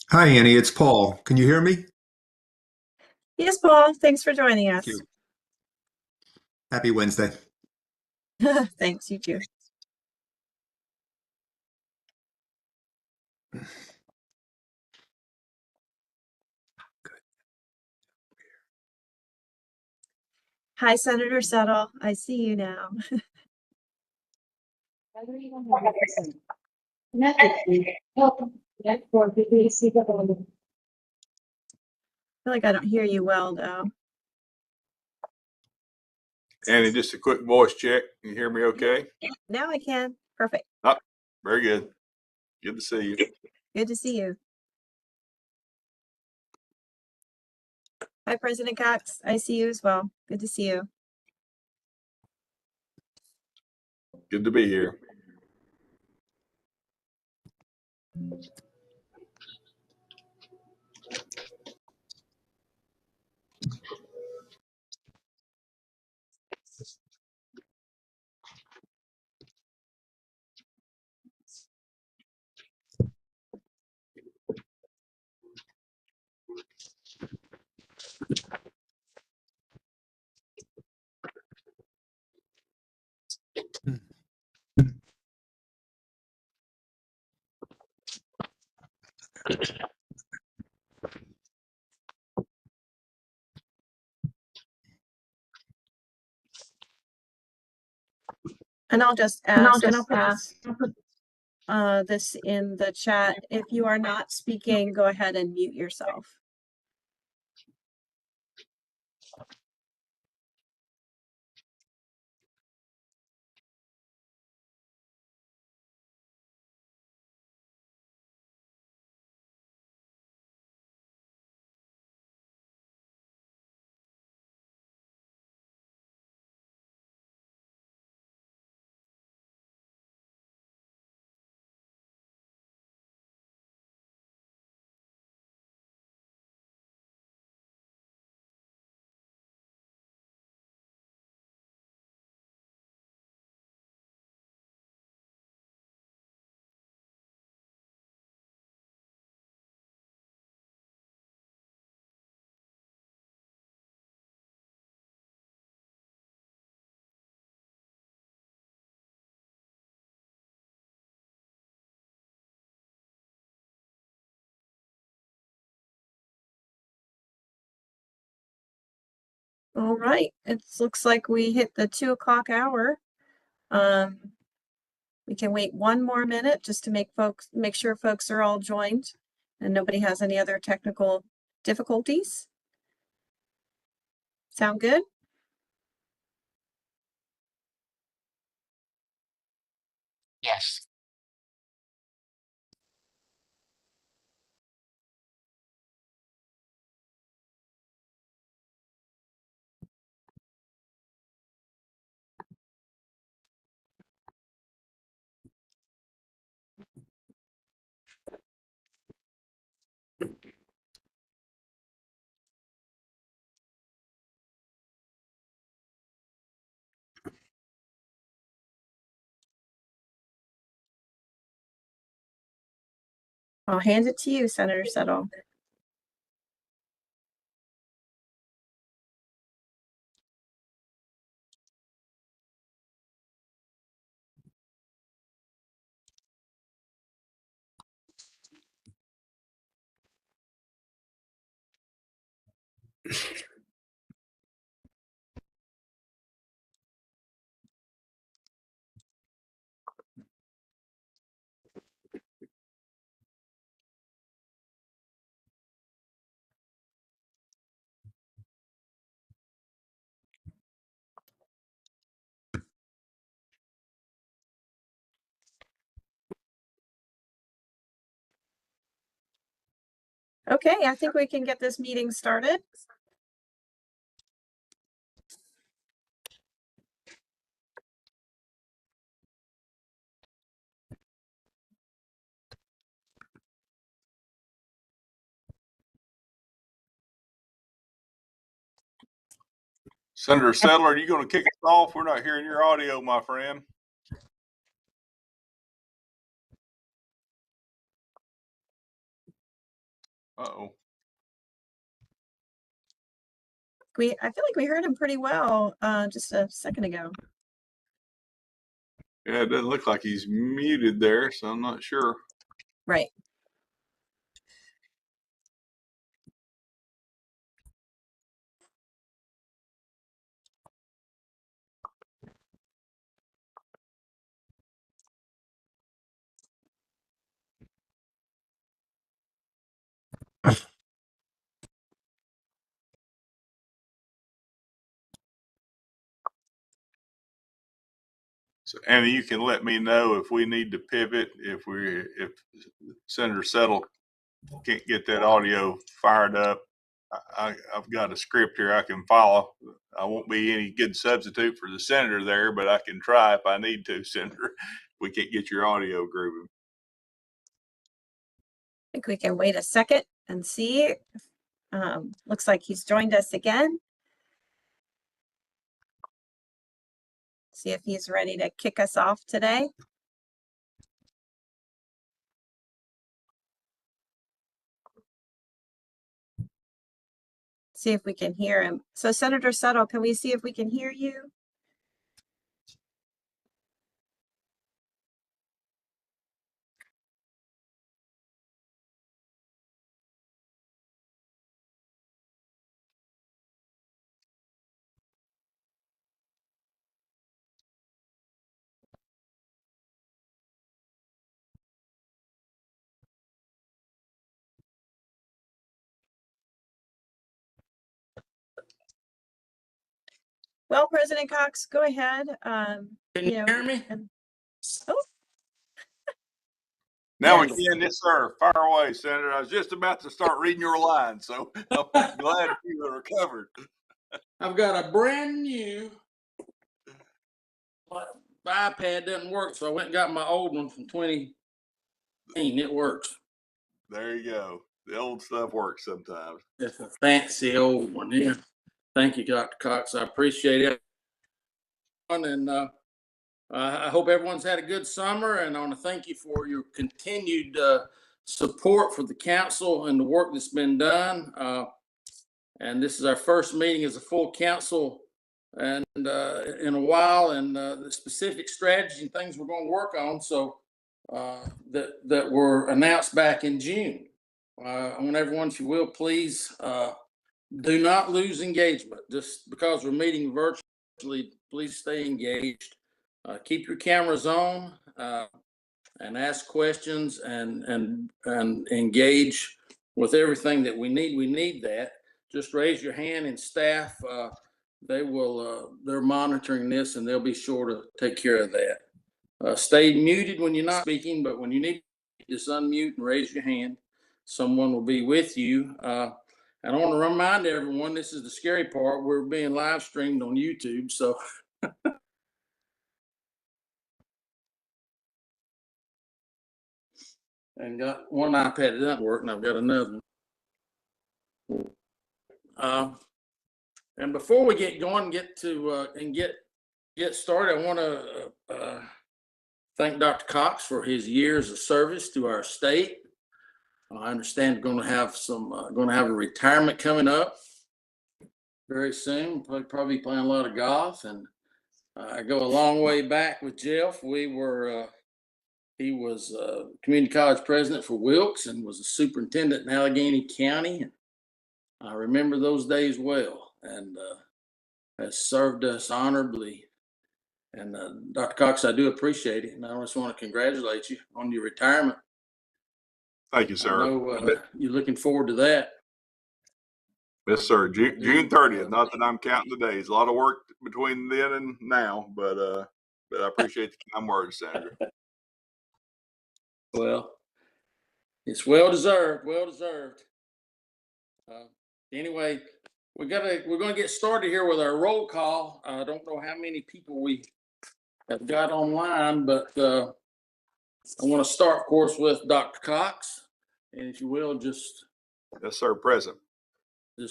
Hi, Annie. It's Paul. Can you hear me? Yes, Paul, thanks for joining Thank us. you. Happy Wednesday. Thanks, you too. Hi, Senator Settle. I see you now. I feel like I don't hear you well, though. Annie, just a quick voice check. Can you hear me okay? Now I can. Perfect. Oh, very good. Good to see you. Good to see you. Hi, President Cox. I see you as well. Good to see you. Good to be here. And I'll just ask, and I'll put this in the chat. If you are not speaking, go ahead and mute yourself. All right. It looks like we hit the 2 o'clock hour. We can wait one more minute just to make sure folks are all joined and nobody has any other technical difficulties. Sound good? Yes. I'll hand it to you, Senator Settle. Okay, I think we can get this meeting started. Senator Settler, are you going to kick us off? We're not hearing your audio, my friend. Uh-oh. I feel like we heard him pretty well just a second ago. Yeah, it doesn't look like he's muted there, so I'm not sure. Right. So Annie, you can let me know if we need to pivot, if Senator Settle can't get that audio fired up. I've got a script here I can follow. I won't be any good substitute for the senator there, but I can try if I need to, Senator. If we can't get your audio grooving. I think we can wait a second and see. Looks like he's joined us again. See if he's ready to kick us off today. See if we can hear him. So Senator Settle, can we see if we can hear you? Well, President Cox, go ahead. Can you hear me? Oh, Now yes. we can, yes, sir. Fire away, Senator. I was just about to start reading your line, so I'm glad you are recovered. I've got a brand new iPad, doesn't work, so I went and got my old one from 2018. It works. There you go. The old stuff works sometimes. It's a fancy old one. Yeah. Thank you, Dr. Cox. I appreciate it. And I hope everyone's had a good summer, and I want to thank you for your continued support for the council and the work that's been done. And this is our first meeting as a full council and in a while, and the specific strategy and things we're going to work on. So that were announced back in June. I want everyone, if you will, please do not lose engagement. Just because we're meeting virtually, please stay engaged. Keep your cameras on and ask questions and engage with everything that we need. We need that. Just raise your hand, and staff they're monitoring this, and they'll be sure to take care of that. Stay muted when you're not speaking, but when you need, just unmute and raise your hand. Someone will be with you. And I want to remind everyone, this is the scary part. We're being live streamed on YouTube, so and got one iPad that doesn't work, and I've got another one. And before we get going, get started, I want to thank Dr. Cox for his years of service to our state. I understand we're going to have a retirement coming up very soon. Probably playing a lot of golf, and I go a long way back with Jeff. He was community college president for Wilkes and was a superintendent in Allegheny County. And I remember those days well, and has served us honorably. And Dr. Cox, I do appreciate it, and I just want to congratulate you on your retirement. Thank you, sir. I know you're looking forward to that. Yes, sir. June 30th. Not that I'm counting the days. A lot of work between then and now, but I appreciate the kind words, Senator. Well, it's well deserved. Well deserved. Anyway, we're going to get started here with our roll call. I don't know how many people we have got online, but I want to start, of course, with Dr. Cox, and if you will, just Yes, sir. Present.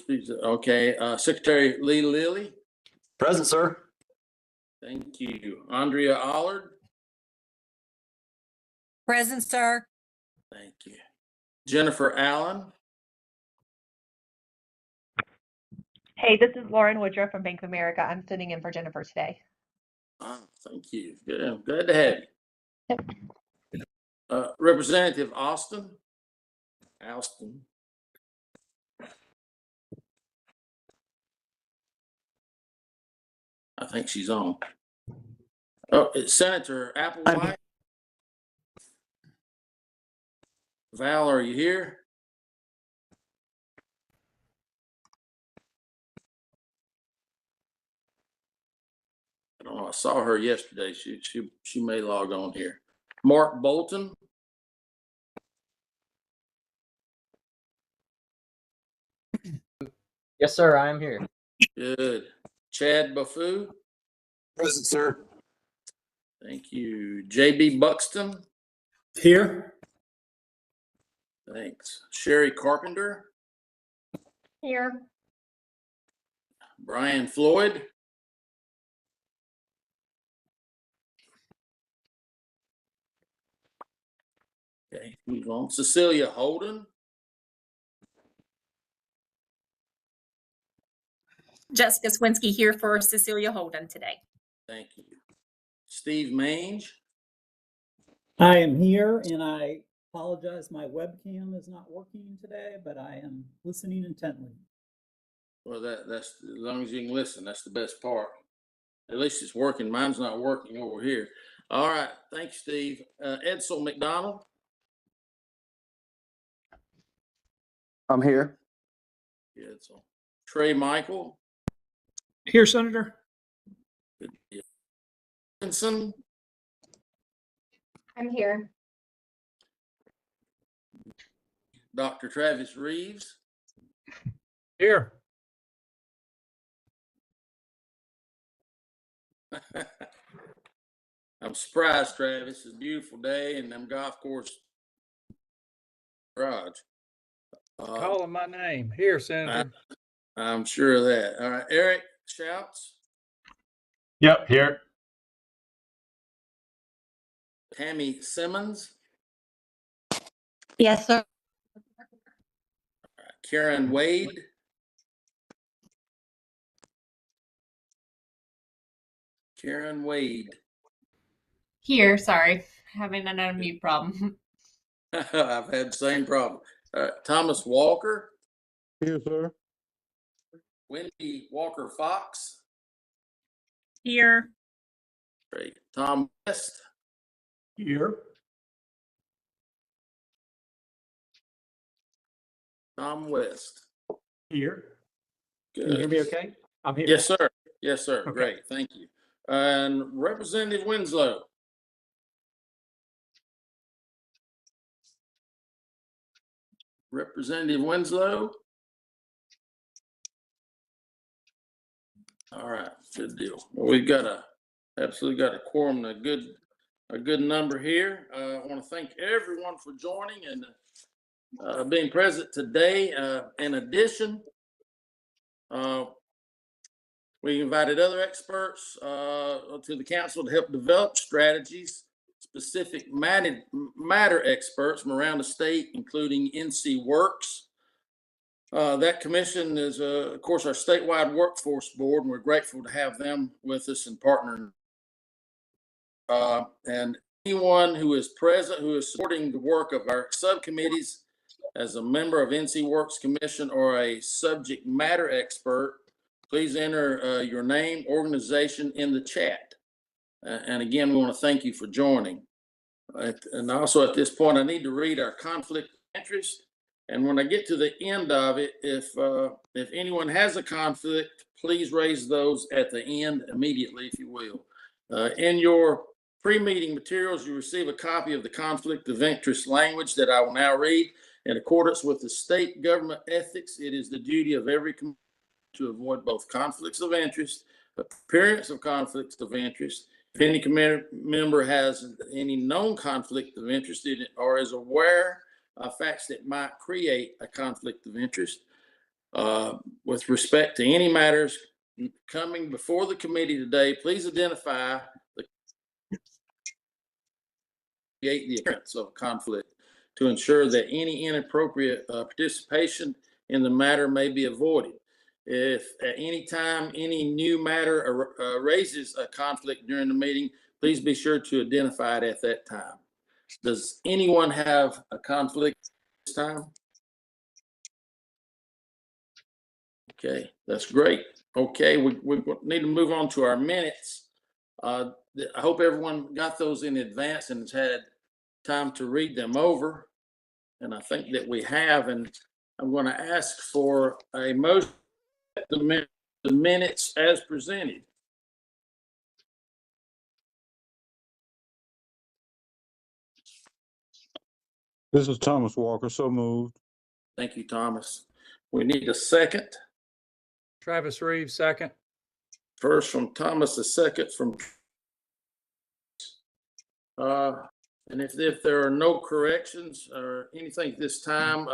be okay. Secretary Lee Lilly. Present, sir. Thank you. Andrea Allard. Present, sir. Thank you. Jennifer Allen. Hey, this is Lauren Woodruff from Bank of America. I'm sitting in for Jennifer today. Thank you. Good. I'm glad to have you. Representative Alston. I think she's on. Oh, it's Senator Applewhite. Val, are you here? I don't know. I saw her yesterday. She may log on here. Mark Bolton. Yes, sir. I am here. Good. Chad Bafu. Present, sir. Thank you. JB Buxton. Here. Thanks. Sherry Carpenter. Here. Brian Floyd. Okay, move on. Cecilia Holden. Jessica Swinski here for Cecilia Holden today. Thank you. Steve Mange. I am here, and I apologize, my webcam is not working today, but I am listening intently. Well, that's as long as you can listen, that's the best part. At least it's working. Mine's not working over here. All right. Thanks, Steve. Edsel McDonald. I'm here. Edsel. Trey Michael. Here, Senator. Dickinson. I'm here. Dr. Travis Reeves. Here. I'm surprised, Travis. It's a beautiful day and them golf course garage. Calling my name. Here, Senator. I'm sure of that. All right. Eric Shouts. Yep, here. Tammy Simmons. Yes, sir. Karen Wade. Karen Wade. Here, sorry, having an unmute problem. I've had the same problem. Thomas Walker. Here, sir. Wendy Walker Fox. Here. Great. Tom West. Here. Tom West. Here. Good. Can you hear me okay? I'm here. Yes, sir. Yes, sir. Okay. Great. Thank you. And Representative Winslow. Representative Winslow. All right. Good deal. Well, we've got absolutely got a quorum, a good number here. I want to thank everyone for joining and being present today. In addition, we invited other experts to the council to help develop strategies, specific matter experts from around the state, including NC Works. That commission is, of course, our statewide workforce board, and we're grateful to have them with us and partnering. And anyone who is present, who is supporting the work of our subcommittees as a member of NC Works Commission or a subject matter expert, please enter your name, organization in the chat. And again, we want to thank you for joining. And also at this point, I need to read our conflict of interest. And when I get to the end of it, if anyone has a conflict, please raise those at the end immediately, if you will. In your pre-meeting materials, you receive a copy of the conflict of interest language that I will now read. In accordance with the state government ethics, it is the duty of every community to avoid both conflicts of interest, appearance of conflicts of interest. If any committee member has any known conflict of interest in it or is aware of facts that might create a conflict of interest with respect to any matters coming before the committee today, please identify the appearance of conflict to ensure that any inappropriate participation in the matter may be avoided. If at any time any new matter raises a conflict during the meeting, please be sure to identify it at that time. Does anyone have a conflict this time? Okay, that's great. Okay, we need to move on to our minutes. I hope everyone got those in advance and has had time to read them over. And I think that we have, and I'm going to ask for a motion to the minutes as presented. This is Thomas Walker, so moved. Thank you, Thomas. We need a second. Travis Reeves, second. First from Thomas, a second from. And if there are no corrections or anything this time,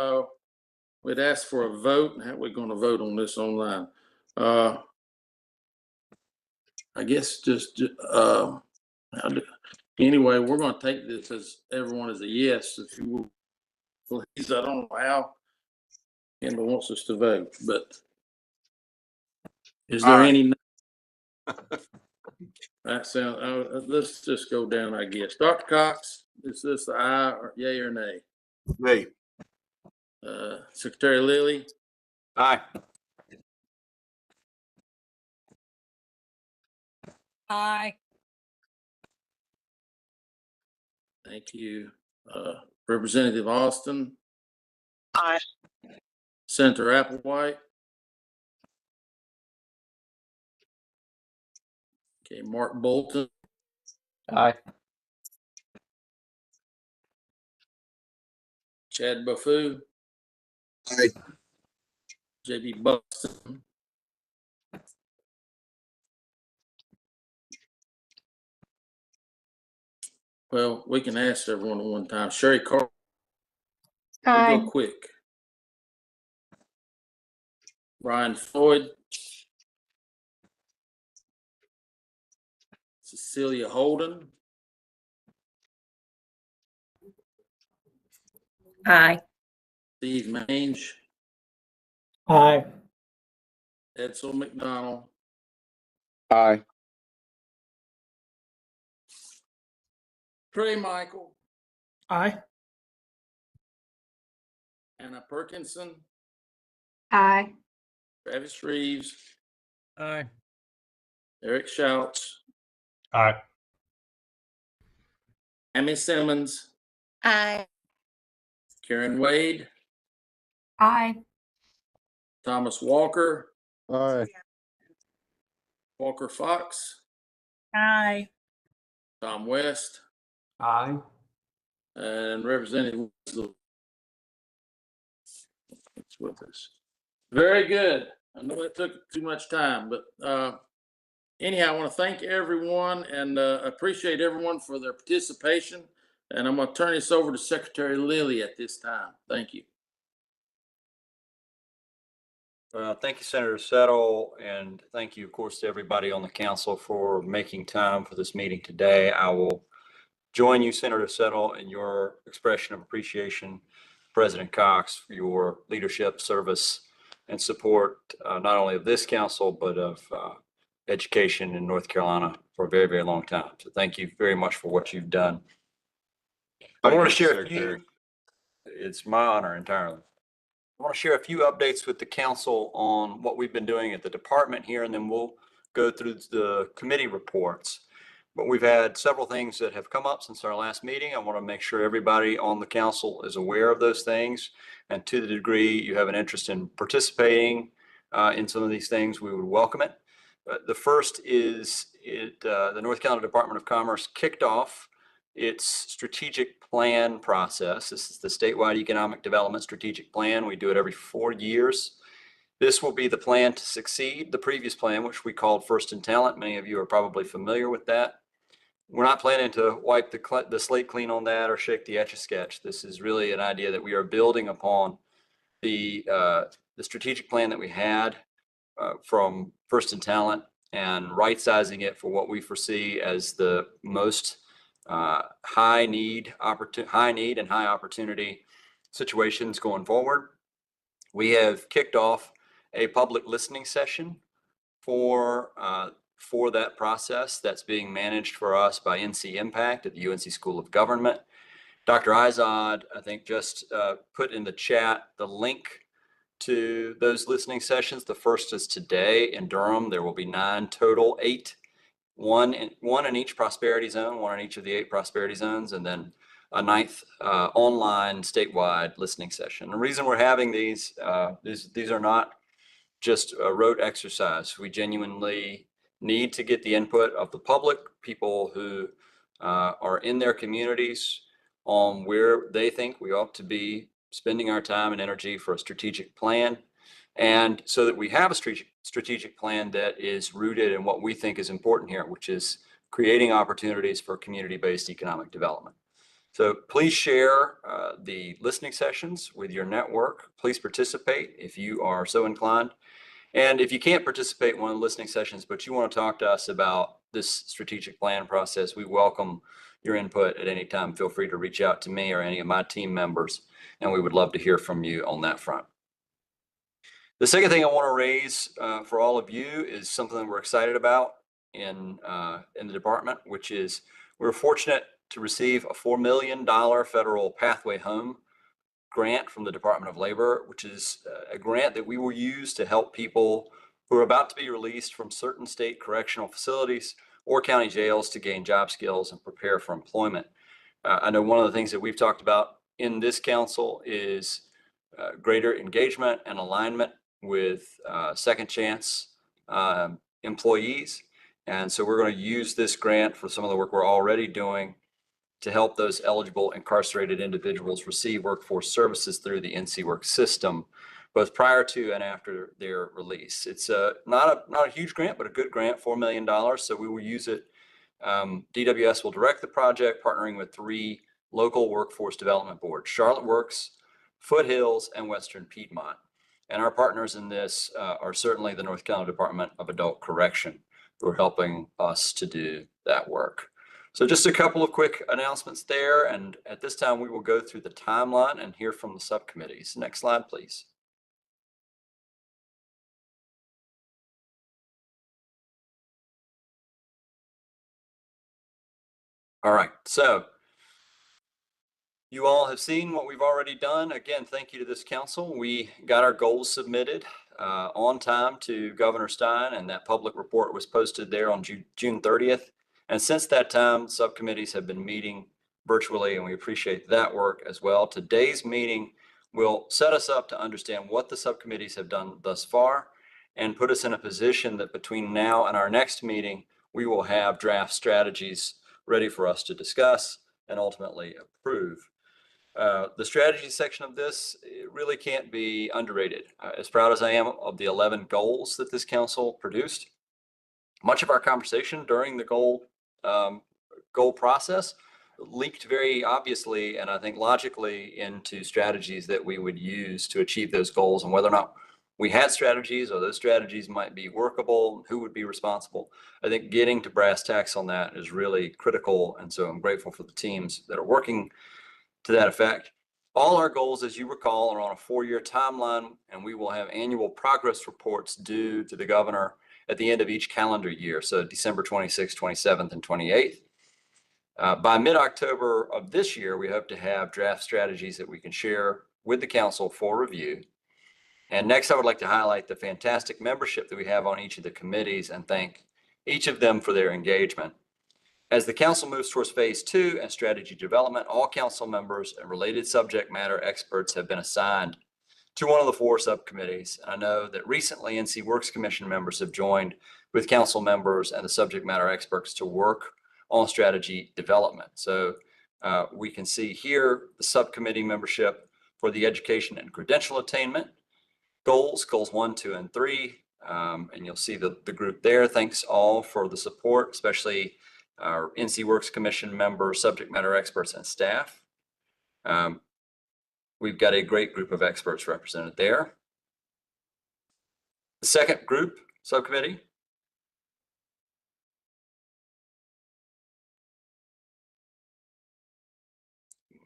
we'd ask for a vote. How are we going to vote on this online? I guess just anyway, we're going to take this as everyone is a yes. If you will, please, I don't know how Kendall wants us to vote, but is there any? That sounds. Let's just go down, I guess. Dr. Cox, is this the aye or yay or nay? Nay. Secretary Lilly, Aye. Aye. thank you. Representative Austin. Aye. Senator Applewhite. Okay, Mark Bolton. Aye. Chad Bafou. Aye. JB Buxton. Well, we can ask everyone at one time. Sherry Carr. We'll go quick. Brian Floyd. Cecilia Holden. Aye. Steve Mange. Aye. Edsel McDonald. Aye. Trey Michael. Aye. Anna Perkinson. Aye. Travis Reeves. Aye. Eric Schouts. Aye. Amy Simmons. Aye. Karen Wade. Aye. Thomas Walker. Aye. Walker Fox. Aye. Tom West. Aye. And Representative Winslow. It's with us. Very good. I know it took too much time, but anyhow, I want to thank everyone and appreciate everyone for their participation. And I'm going to turn this over to Secretary Lilly at this time. Thank you. Thank you, Senator Settle, and thank you, of course, to everybody on the council for making time for this meeting today. I will join you, Senator Settle, in your expression of appreciation, President Cox, for your leadership, service, and support, not only of this council, but of education in North Carolina for a very, very long time. So thank you very much for what you've done. I want to share a few. It's my honor entirely. I want to share a few updates with the council on what we've been doing at the department here, and then we'll go through the committee reports. But we've had several things that have come up since our last meeting. I want to make sure everybody on the council is aware of those things. And to the degree you have an interest in participating in some of these things, we would welcome it. The first is the North Carolina Department of Commerce kicked off its strategic plan process. This is the statewide economic development strategic plan. We do it every 4 years. This will be the plan to succeed the previous plan, which we called First in Talent. Many of you are probably familiar with that. We're not planning to wipe the slate clean on that or shake the Etch-a-Sketch. This is really an idea that we are building upon the strategic plan that we had from First in Talent and right-sizing it for what we foresee as the most high need and high opportunity situations going forward. We have kicked off a public listening session for that process that's being managed for us by NC Impact at the UNC School of Government. Dr. Izod, I think, just put in the chat the link to those listening sessions. The first is today in Durham. There will be 9 total, 8, one in each prosperity zone, 1 in each of the 8 prosperity zones, and then a 9th online statewide listening session. The reason we're having these are not just a rote exercise. We genuinely need to get the input of the public, people who are in their communities, on where they think we ought to be spending our time and energy for a strategic plan. And so that we have a strategic plan that is rooted in what we think is important here, which is creating opportunities for community-based economic development. So please share the listening sessions with your network. Please participate if you are so inclined. And if you can't participate in one of the listening sessions, but you want to talk to us about this strategic plan process, we welcome your input at any time. Feel free to reach out to me or any of my team members, and we would love to hear from you on that front. The second thing I want to raise for all of you is something that we're excited about in the department, which is we're fortunate to receive a $4 million federal Pathway Home grant from the Department of Labor, which is a grant that we will use to help people who are about to be released from certain state correctional facilities or county jails to gain job skills and prepare for employment. I know one of the things that we've talked about in this council is greater engagement and alignment with second chance employees. And so we're going to use this grant for some of the work we're already doing to help those eligible incarcerated individuals receive workforce services through the NC Work system, both prior to and after their release. It's not a huge grant, but a good grant, $4 million. So we will use it. DWS will direct the project, partnering with 3 local workforce development boards, Charlotte Works, Foothills, and Western Piedmont. And our partners in this are certainly the North Carolina Department of Adult Correction, who are helping us to do that work. So just a couple of quick announcements there. And at this time, we will go through the timeline and hear from the subcommittees. Next slide, please. All right, so you all have seen what we've already done. Again, thank you to this council. We got our goals submitted on time to Governor Stein, and that public report was posted there on June 30th. And since that time, subcommittees have been meeting virtually, and we appreciate that work as well. Today's meeting will set us up to understand what the subcommittees have done thus far and put us in a position that between now and our next meeting, we will have draft strategies ready for us to discuss and ultimately approve. The strategy section of this really can't be underrated. As proud as I am of the 11 goals that this council produced, much of our conversation during the goal process leaked very obviously and I think logically into strategies that we would use to achieve those goals, and whether or not we had strategies or those strategies might be workable, who would be responsible. I think getting to brass tacks on that is really critical, and so I'm grateful for the teams that are working to that effect. All our goals, as you recall, are on a 4-year timeline, and we will have annual progress reports due to the governor at the end of each calendar year, so December 26th, 27th, and 28th. By mid-October of this year, we hope to have draft strategies that we can share with the council for review. And next, I would like to highlight the fantastic membership that we have on each of the committees and thank each of them for their engagement. As the council moves towards phase 2 and strategy development, all council members and related subject matter experts have been assigned to one of the 4 subcommittees. And I know that recently NC Works Commission members have joined with council members and the subject matter experts to work on strategy development. So we can see here the subcommittee membership for the education and credential attainment goals 1, 2, and 3. And you'll see the group there. Thanks all for the support, especially our NC Works Commission members, subject matter experts, and staff. We've got a great group of experts represented there. The second group, subcommittee,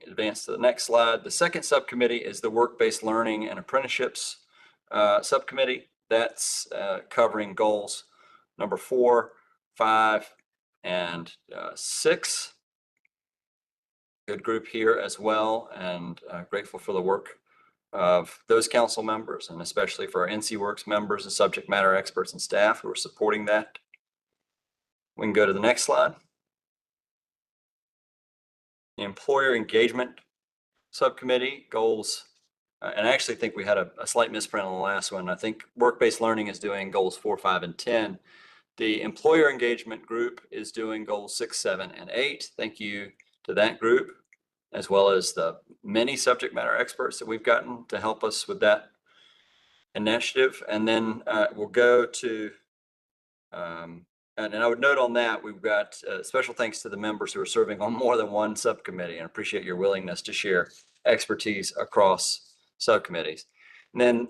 advance to the next slide. The second subcommittee is the work-based learning and apprenticeships subcommittee. that's covering goals number 4, 5, and 6. Good group here as well, and grateful for the work of those council members, and especially for our NC Works members and subject matter experts and staff who are supporting that. We can go to the next slide. The Employer Engagement Subcommittee goals, and I actually think we had a slight misprint on the last one. I think work-based learning is doing goals 4, 5, and 10. The Employer Engagement Group is doing goals 6, 7, and 8. Thank you to that group, as well as the many subject matter experts that we've gotten to help us with that initiative. And then we'll go to, and I would note on that, we've got special thanks to the members who are serving on more than one subcommittee, and appreciate your willingness to share expertise across subcommittees. And then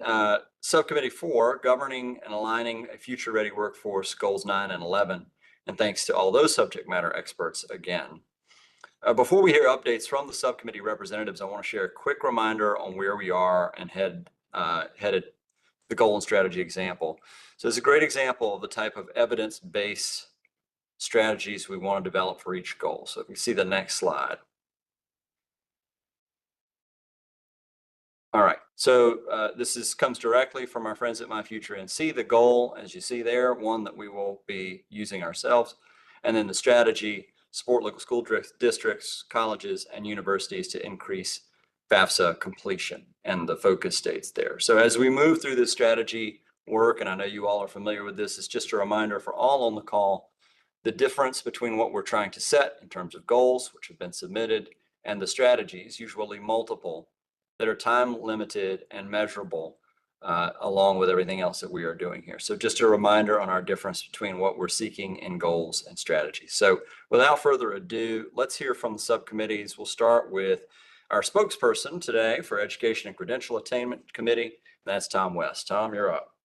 subcommittee 4, governing and aligning a future ready workforce, goals 9 and 11. And thanks to all those subject matter experts again. Before we hear updates from the subcommittee representatives, I want to share a quick reminder on where we are and headed the goal and strategy example. So it's a great example of the type of evidence-based strategies we want to develop for each goal. So if you see the next slide. All right, so this comes directly from our friends at My Future NC. The goal, as you see there, one that we will be using ourselves, and then the strategy, support local school districts, colleges, and universities to increase FAFSA completion, and the focus states there. So as we move through this strategy work, and I know you all are familiar with this, it's just a reminder for all on the call, the difference between what we're trying to set in terms of goals, which have been submitted, and the strategies, usually multiple, that are time limited and measurable, along with everything else that we are doing here. So just a reminder on our difference between what we're seeking in goals and strategies. So without further ado, let's hear from the subcommittees. We'll start with our spokesperson today for Education and Credential Attainment Committee. That's Tom West. Tom, you're up.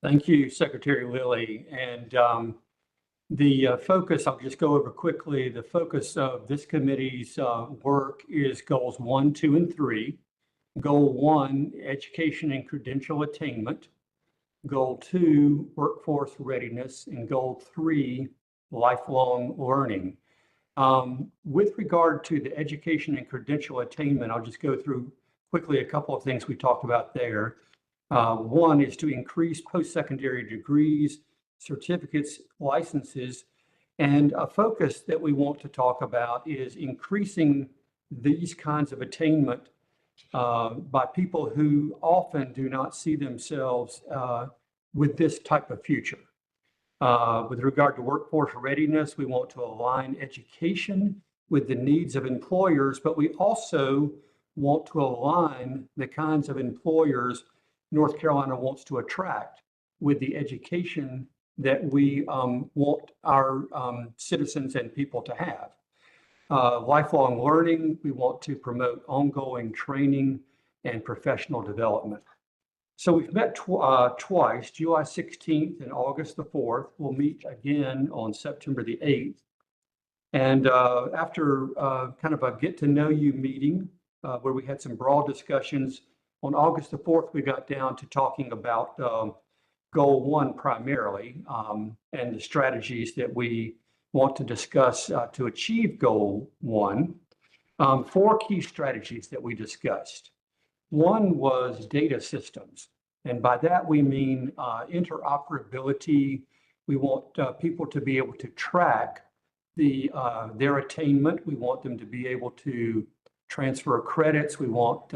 Thank you, Secretary Lilly. And the focus, I'll just go over quickly, the focus of this committee's work is goals 1, 2, and 3. Goal 1, education and credential attainment. Goal 2, workforce readiness. And goal 3, lifelong learning. With regard to the education and credential attainment, I'll just go through quickly a couple of things we talked about there. One is to increase post-secondary degrees, certificates, licenses, and a focus that we want to talk about is increasing these kinds of attainment by people who often do not see themselves with this type of future. With regard to workforce readiness, we want to align education with the needs of employers, but we also want to align the kinds of employers North Carolina wants to attract with the education that we want our citizens and people to have. Lifelong learning, we want to promote ongoing training and professional development. So we've met twice, July 16th and August the 4th. We'll meet again on September the 8th. And after kind of a get to know you meeting where we had some broad discussions, on August the 4th, we got down to talking about goal 1 primarily and the strategies that we want to discuss to achieve goal 1. 4 key strategies that we discussed. One was data systems. And by that, we mean interoperability. We want people to be able to track their attainment. We want them to be able to transfer credits. We want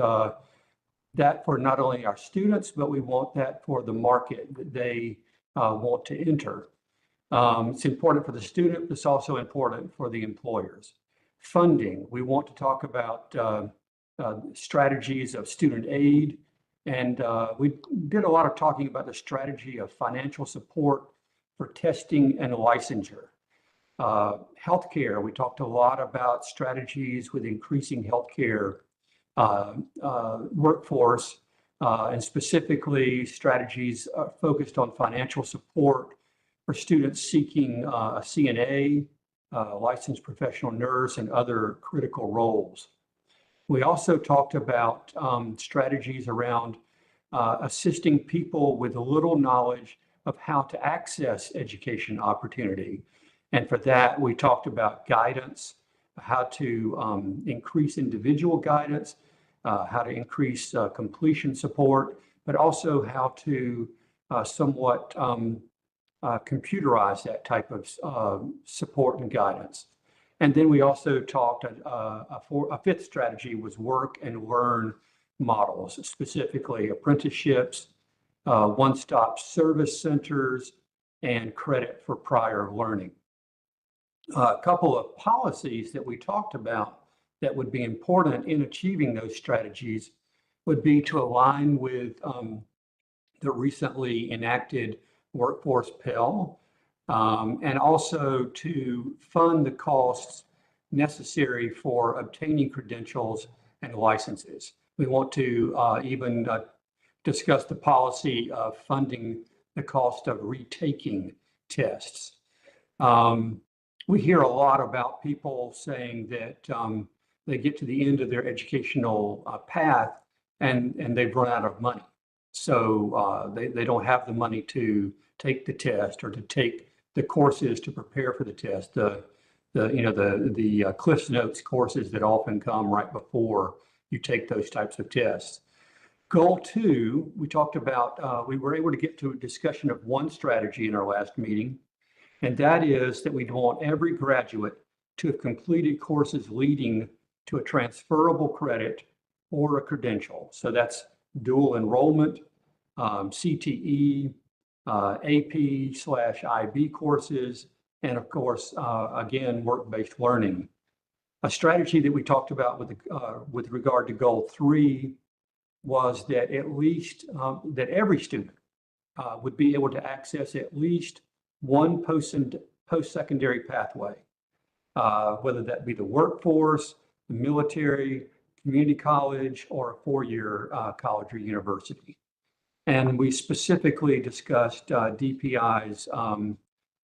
that for not only our students, but we want that for the market that they want to enter. It's important for the student, but it's also important for the employers. Funding, we want to talk about strategies of student aid. And we did a lot of talking about the strategy of financial support for testing and licensure. Healthcare, we talked a lot about strategies with increasing healthcare workforce, and specifically strategies focused on financial support for students seeking a CNA, licensed professional nurse, and other critical roles. We also talked about strategies around assisting people with a little knowledge of how to access education opportunity. And for that, we talked about guidance, how to increase individual guidance, how to increase completion support, but also how to somewhat computerize that type of support and guidance. And then we also talked, a fifth strategy was work and learn models, specifically apprenticeships, one-stop service centers, and credit for prior learning. A couple of policies that we talked about that would be important in achieving those strategies would be to align with the recently enacted Workforce Pell, and also to fund the costs necessary for obtaining credentials and licenses. We want to even discuss the policy of funding the cost of retaking tests. We hear a lot about people saying that they get to the end of their educational path and they've run out of money. So they don't have the money to take the test or to take the courses to prepare for the test. The Cliff Notes courses that often come right before you take those types of tests. Goal 2, we talked about, we were able to get to a discussion of one strategy in our last meeting, and that is that we want every graduate to have completed courses leading to a transferable credit or a credential. So that's dual enrollment, CTE, AP/IB courses, and of course, again, work-based learning. A strategy that we talked about with regard to goal 3 was that at least that every student would be able to access at least one post-secondary pathway, whether that be the workforce, the military, community college, or a four-year college or university. And we specifically discussed DPI's,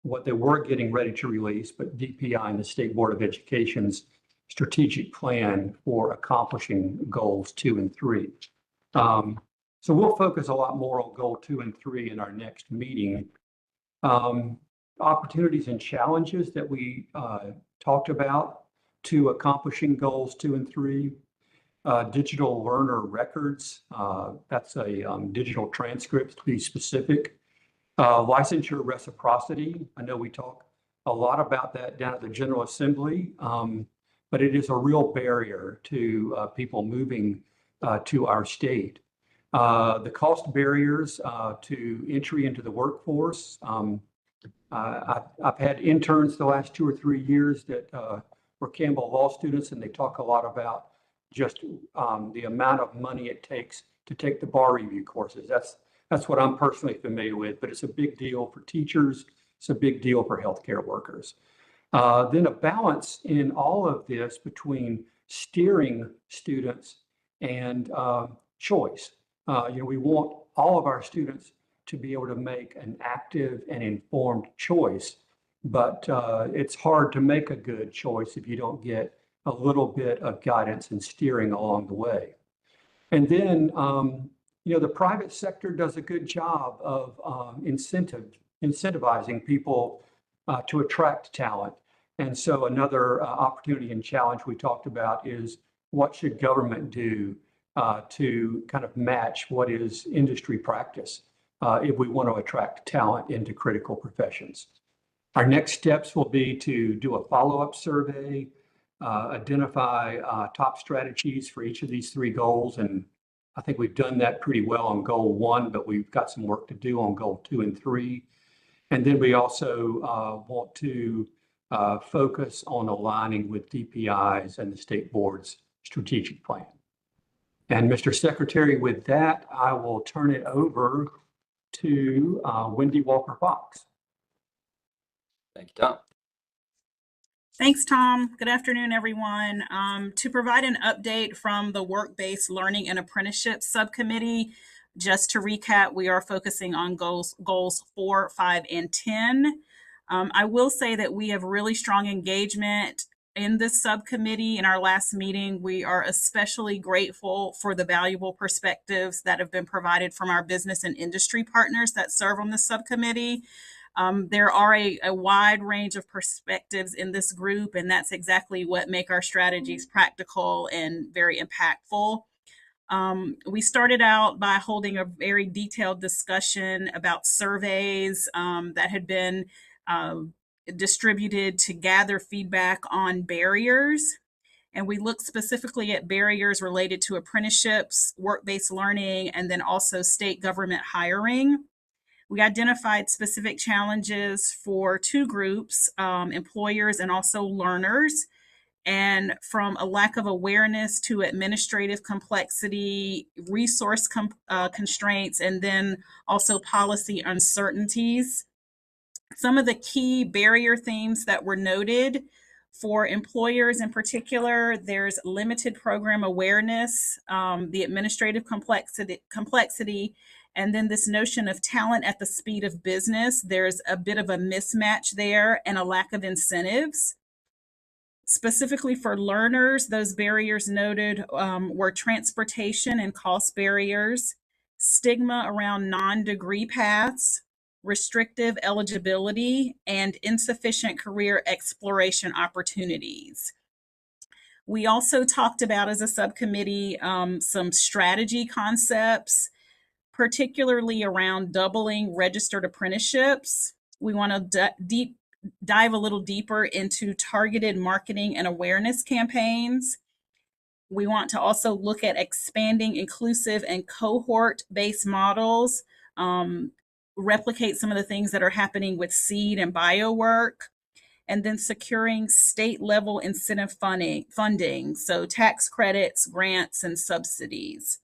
what they were getting ready to release, but DPI and the State Board of Education's strategic plan for accomplishing goals 2 and 3. So we'll focus a lot more on goal 2 and 3 in our next meeting. Opportunities and challenges that we talked about to accomplishing goals 2 and 3. Digital learner records, that's a digital transcript to be specific. Licensure reciprocity, I know we talk a lot about that down at the General Assembly, but it is a real barrier to people moving to our state. The cost barriers to entry into the workforce. I've had interns the last 2 or 3 years that were Campbell Law students, and they talk a lot about just the amount of money it takes to take the bar review courses. That's what I'm personally familiar with, but it's a big deal for teachers. It's a big deal for healthcare workers. Then a balance in all of this between steering students and choice. We want all of our students to be able to make an active and informed choice, but it's hard to make a good choice if you don't get a little bit of guidance and steering along the way. And then, the private sector does a good job of incentivizing people to attract talent. And so another opportunity and challenge we talked about is what should government do to kind of match what is industry practice if we want to attract talent into critical professions. Our next steps will be to do a follow-up survey, identify top strategies for each of these 3 goals. And I think we've done that pretty well on goal 1, but we've got some work to do on goal 2 and 3. And then we also want to focus on aligning with DPI's and the state board's strategic plan. And Mr. Secretary, with that, I will turn it over to Wendy Walker-Fox. Thank you, Tom. Thanks, Tom. Good afternoon, everyone. To provide an update from the Work-Based Learning and Apprenticeship Subcommittee, just to recap, we are focusing on goals 4, 5, and 10. I will say that we have really strong engagement in this subcommittee in our last meeting, we are especially grateful for the valuable perspectives that have been provided from our business and industry partners that serve on the subcommittee. There are a wide range of perspectives in this group, and that's exactly what make our strategies practical and very impactful. We started out by holding a very detailed discussion about surveys that had been distributed to gather feedback on barriers. And we looked specifically at barriers related to apprenticeships, work-based learning, and then also state government hiring. We identified specific challenges for two groups, employers and also learners. And from a lack of awareness to administrative complexity, resource constraints, and then also policy uncertainties. Some of the key barrier themes that were noted for employers in particular, there's limited program awareness, the administrative complexity, and then this notion of talent at the speed of business. There's a bit of a mismatch there and a lack of incentives. Specifically for learners, those barriers noted were transportation and cost barriers, stigma around non-degree paths, restrictive eligibility, and insufficient career exploration opportunities. We also talked about, as a subcommittee, some strategy concepts, particularly around doubling registered apprenticeships. We want to dive a little deeper into targeted marketing and awareness campaigns. We want to also look at expanding inclusive and cohort-based models, replicate some of the things that are happening with seed and bio work, and then securing state-level incentive funding, so tax credits, grants, and subsidies.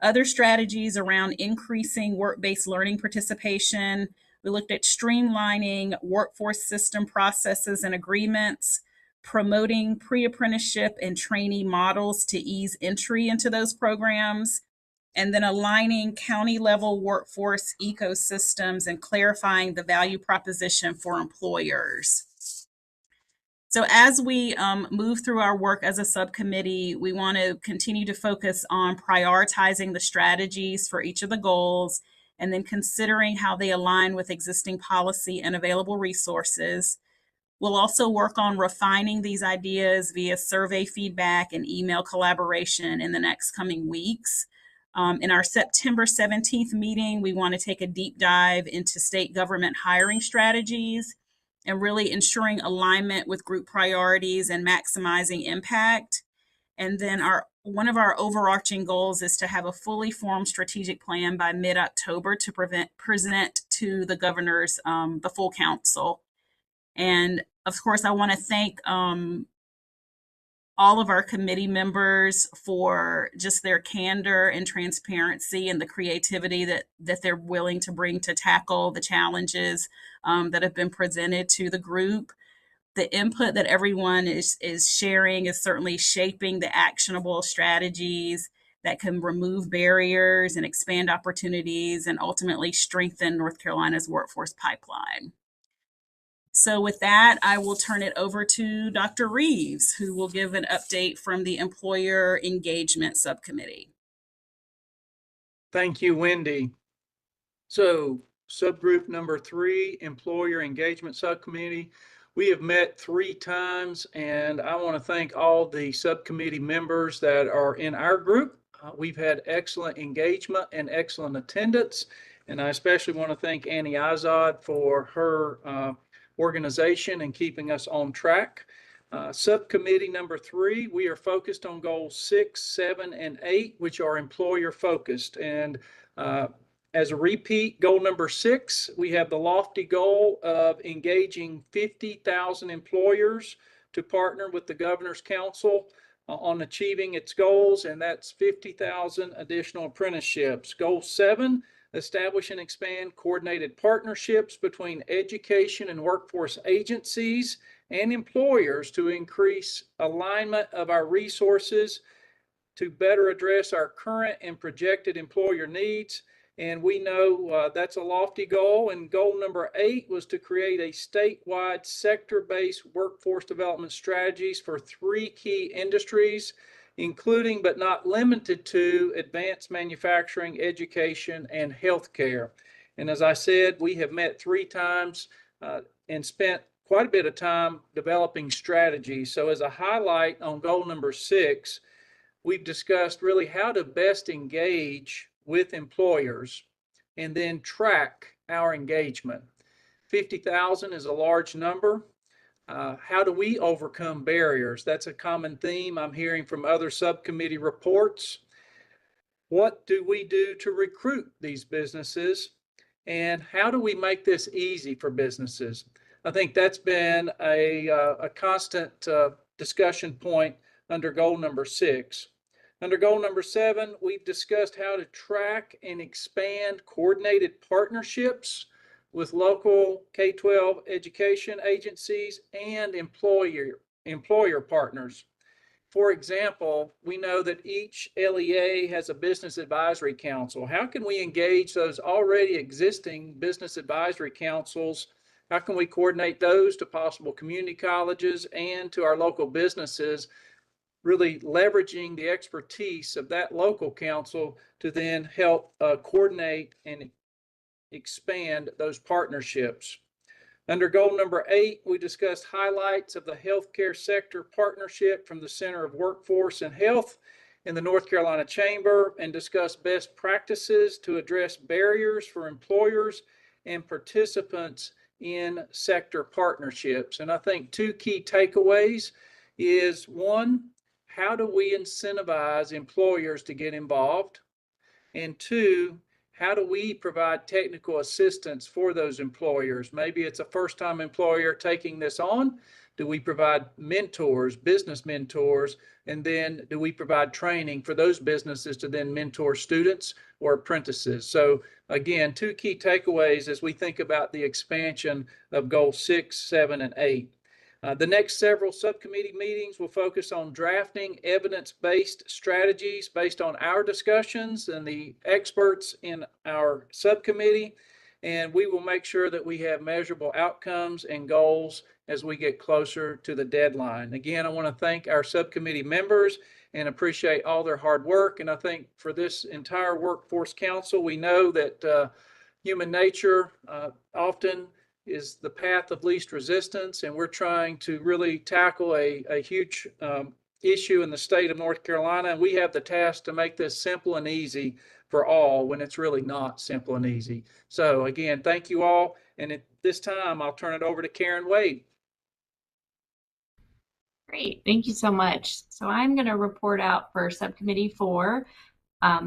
Other strategies around increasing work-based learning participation. We looked at streamlining workforce system processes and agreements, promoting pre-apprenticeship and trainee models to ease entry into those programs, and then aligning county-level workforce ecosystems and clarifying the value proposition for employers. So as we move through our work as a subcommittee, we want to continue to focus on prioritizing the strategies for each of the goals, and then considering how they align with existing policy and available resources. We'll also work on refining these ideas via survey feedback and email collaboration in the next coming weeks. In our September 17th meeting, we want to take a deep dive into state government hiring strategies and really ensuring alignment with group priorities and maximizing impact. And then one of our overarching goals is to have a fully formed strategic plan by mid-October to present to the governors, the full council. And of course, I want to thank all of our committee members for just their candor and transparency and the creativity that they're willing to bring to tackle the challenges that have been presented to the group. The input that everyone is sharing is certainly shaping the actionable strategies that can remove barriers and expand opportunities and ultimately strengthen North Carolina's workforce pipeline. So with that, I will turn it over to Dr. Reeves, who will give an update from the Employer Engagement Subcommittee. Thank you, Wendy. So subgroup number 3, Employer Engagement Subcommittee. We have met 3 times, and I want to thank all the subcommittee members that are in our group. We've had excellent engagement and excellent attendance, and I especially want to thank Annie Izod for her organization and keeping us on track. Subcommittee number 3, we are focused on goals 6, 7, and 8, which are employer focused. And as a repeat, goal number 6, we have the lofty goal of engaging 50,000 employers to partner with the Governor's Council on achieving its goals, and that's 50,000 additional apprenticeships. Goal 7, establish and expand coordinated partnerships between education and workforce agencies and employers to increase alignment of our resources to better address our current and projected employer needs. And we know that's a lofty goal. And goal number 8 was to create a statewide sector-based workforce development strategies for 3 key industries, including but not limited to advanced manufacturing, education, and healthcare. And as I said, we have met 3 times and spent quite a bit of time developing strategies. So as a highlight on goal number 6, we've discussed really how to best engage with employers and then track our engagement. 50,000 is a large number. How do we overcome barriers? That's a common theme I'm hearing from other subcommittee reports. What do we do to recruit these businesses? And how do we make this easy for businesses? I think that's been a constant discussion point under goal number 6. Under goal number 7, we've discussed how to track and expand coordinated partnerships with local K-12 education agencies and employer partners. For example, we know that each LEA has a business advisory council. How can we engage those already existing business advisory councils? How can we coordinate those to possible community colleges and to our local businesses, really leveraging the expertise of that local council to then help coordinate and expand those partnerships? Under goal number 8, we discussed highlights of the healthcare sector partnership from the Center of Workforce and Health in the North Carolina Chamber and discussed best practices to address barriers for employers and participants in sector partnerships. And I think 2 key takeaways is, 1, how do we incentivize employers to get involved? And 2, how do we provide technical assistance for those employers? Maybe it's a first-time employer taking this on. Do we provide mentors, business mentors? And then do we provide training for those businesses to then mentor students or apprentices? So again, 2 key takeaways as we think about the expansion of goals 6, 7, and 8. The next several subcommittee meetings will focus on drafting evidence-based strategies based on our discussions and the experts in our subcommittee. And we will make sure that we have measurable outcomes and goals as we get closer to the deadline. Again, I want to thank our subcommittee members and appreciate all their hard work. And I think for this entire Workforce Council, we know that human nature often is the path of least resistance, and we're trying to really tackle a huge issue in the state of North Carolina, and we have the task to make this simple and easy for all when it's really not simple and easy. So again, thank you all, and at this time, I'll turn it over to Karen Wade. Great, thank you so much. So I'm going to report out for Subcommittee 4.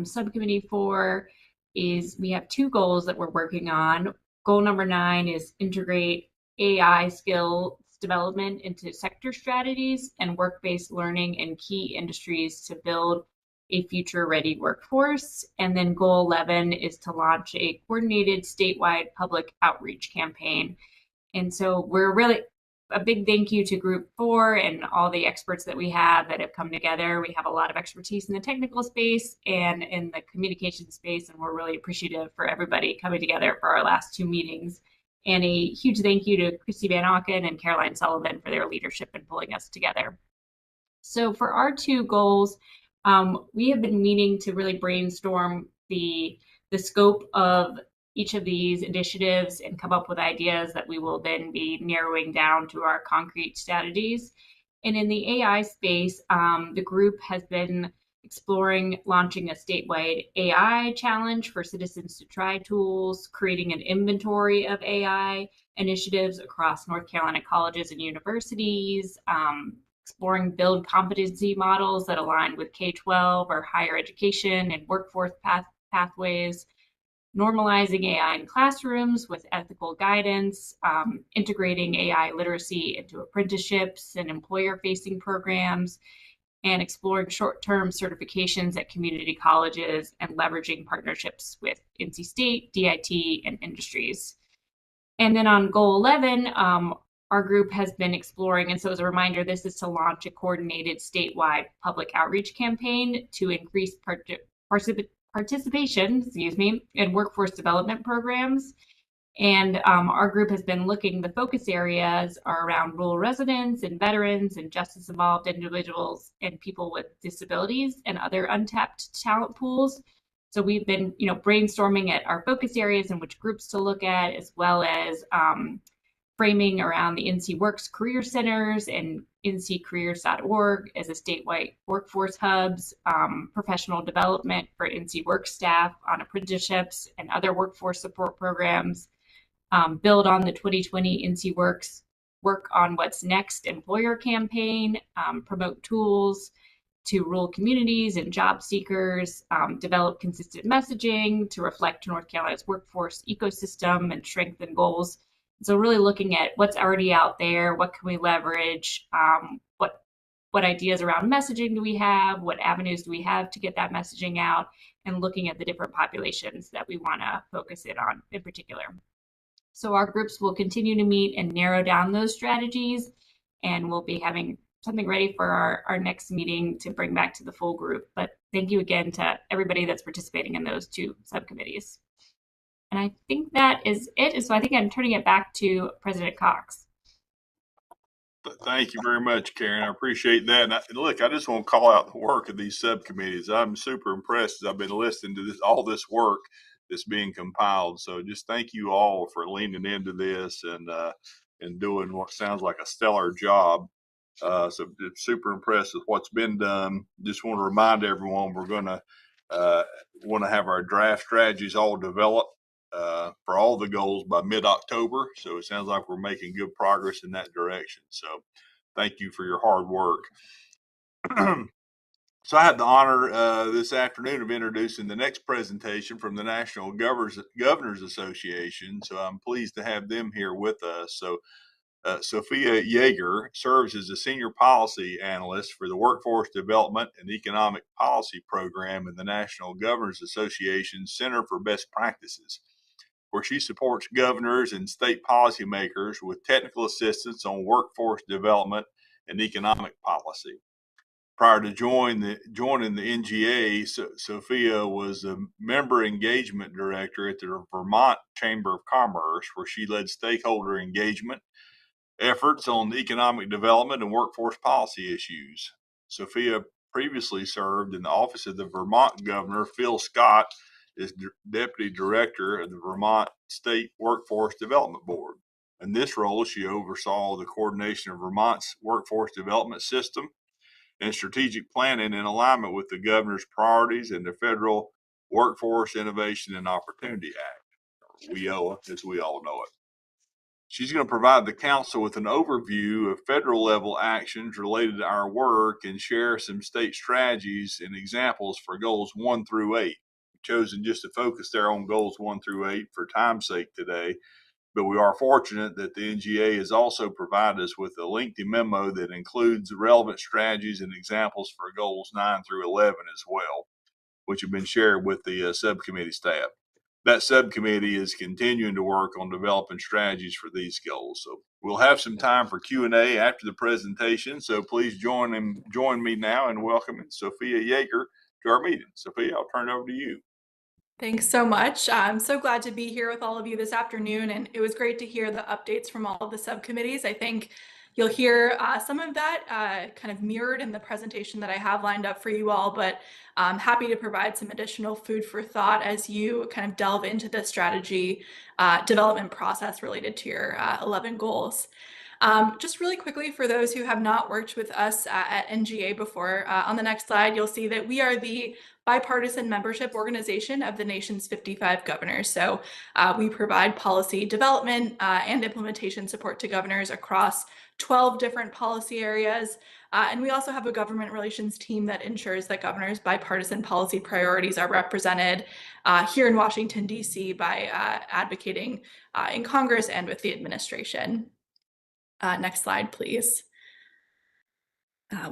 Subcommittee 4 is, we have 2 goals that we're working on. Goal number 9 is integrate AI skills development into sector strategies and work-based learning in key industries to build a future-ready workforce. And then goal 11 is to launch a coordinated statewide public outreach campaign. And so we're really, a big thank you to Group 4 and all the experts that we have that have come together. We have a lot of expertise in the technical space and in the communication space, and we're really appreciative for everybody coming together for our last 2 meetings. And a huge thank you to Christy Van Auken and Caroline Sullivan for their leadership in pulling us together. So for our 2 goals, we have been meaning to really brainstorm the scope of each of these initiatives and come up with ideas that we will then be narrowing down to our concrete strategies. And in the AI space, the group has been exploring launching a statewide AI challenge for citizens to try tools, creating an inventory of AI initiatives across North Carolina colleges and universities, exploring build competency models that align with K-12 or higher education and workforce pathways, normalizing AI in classrooms with ethical guidance, integrating AI literacy into apprenticeships and employer-facing programs, and exploring short-term certifications at community colleges and leveraging partnerships with NC State, DIT, and industries. And then on goal 11, our group has been exploring, and so as a reminder, this is to launch a coordinated statewide public outreach campaign to increase participation, in workforce development programs. And our group has been looking, the focus areas are around rural residents and veterans and justice involved individuals and people with disabilities and other untapped talent pools. So we've been, brainstorming at our focus areas and which groups to look at, as well as framing around the NC Works Career Centers and nccareers.org as a statewide workforce hubs, professional development for NC Works staff on apprenticeships and other workforce support programs, build on the 2020 NC Works Work on What's Next employer campaign, promote tools to rural communities and job seekers, develop consistent messaging to reflect North Carolina's workforce ecosystem and strengthen goals. So really looking at what's already out there, what can we leverage, what ideas around messaging do we have, what avenues do we have to get that messaging out, and looking at the different populations that we want to focus in on in particular. So our groups will continue to meet and narrow down those strategies, and we'll be having something ready for our next meeting to bring back to the full group. But thank you again to everybody that's participating in those two subcommittees. And I think that is it. And so I think I'm turning it back to President Cox. Thank you very much, Karen. I appreciate that. And look, I just want to call out the work of these subcommittees. I'm super impressed as I've been listening to all this work that's being compiled. So just thank you all for leaning into this and doing what sounds like a stellar job. So super impressed with what's been done. Just want to remind everyone we're going to want to have our draft strategies all developed for all the goals by mid-October. So it sounds like we're making good progress in that direction. So thank you for your hard work. So I had the honor this afternoon of introducing the next presentation from the National Governors Association. So I'm pleased to have them here with us. So Sophia Yeager serves as a senior policy analyst for the Workforce Development and Economic Policy Program in the National Governors Association Center for Best Practices, where she supports governors and state policymakers with technical assistance on workforce development and economic policy. Prior to joining the NGA, Sophia was a member engagement director at the Vermont Chamber of Commerce, where she led stakeholder engagement efforts on economic development and workforce policy issues. Sophia previously served in the office of the Vermont Governor, Phil Scott, as Deputy Director of the Vermont State Workforce Development Board. In this role, she oversaw the coordination of Vermont's workforce development system and strategic planning in alignment with the governor's priorities and the federal Workforce Innovation and Opportunity Act, or WIOA, as we all know it. She's going to provide the council with an overview of federal level actions related to our work and share some state strategies and examples for goals 1 through 8. We've chosen just to focus there on goals 1 through 8 for time's sake today, but we are fortunate that the NGA has also provided us with a lengthy memo that includes relevant strategies and examples for goals 9 through 11 as well, which have been shared with the subcommittee staff. That subcommittee is continuing to work on developing strategies for these goals. So we'll have some time for Q&A after the presentation. So please join me now in welcoming Sophia Yeager to our meeting. Sophia, I'll turn it over to you. Thanks so much. I'm so glad to be here with all of you this afternoon, and it was great to hear the updates from all of the subcommittees. I think you'll hear some of that kind of mirrored in the presentation that I have lined up for you all, but I'm happy to provide some additional food for thought as you kind of delve into the strategy development process related to your 11 goals. Just really quickly, for those who have not worked with us at NGA before, on the next slide, you'll see that we are the bipartisan membership organization of the nation's 55 governors. So we provide policy development and implementation support to governors across 12 different policy areas. And we also have a government relations team that ensures that governors' bipartisan policy priorities are represented here in Washington, D.C. by advocating in Congress and with the administration. Next slide, please.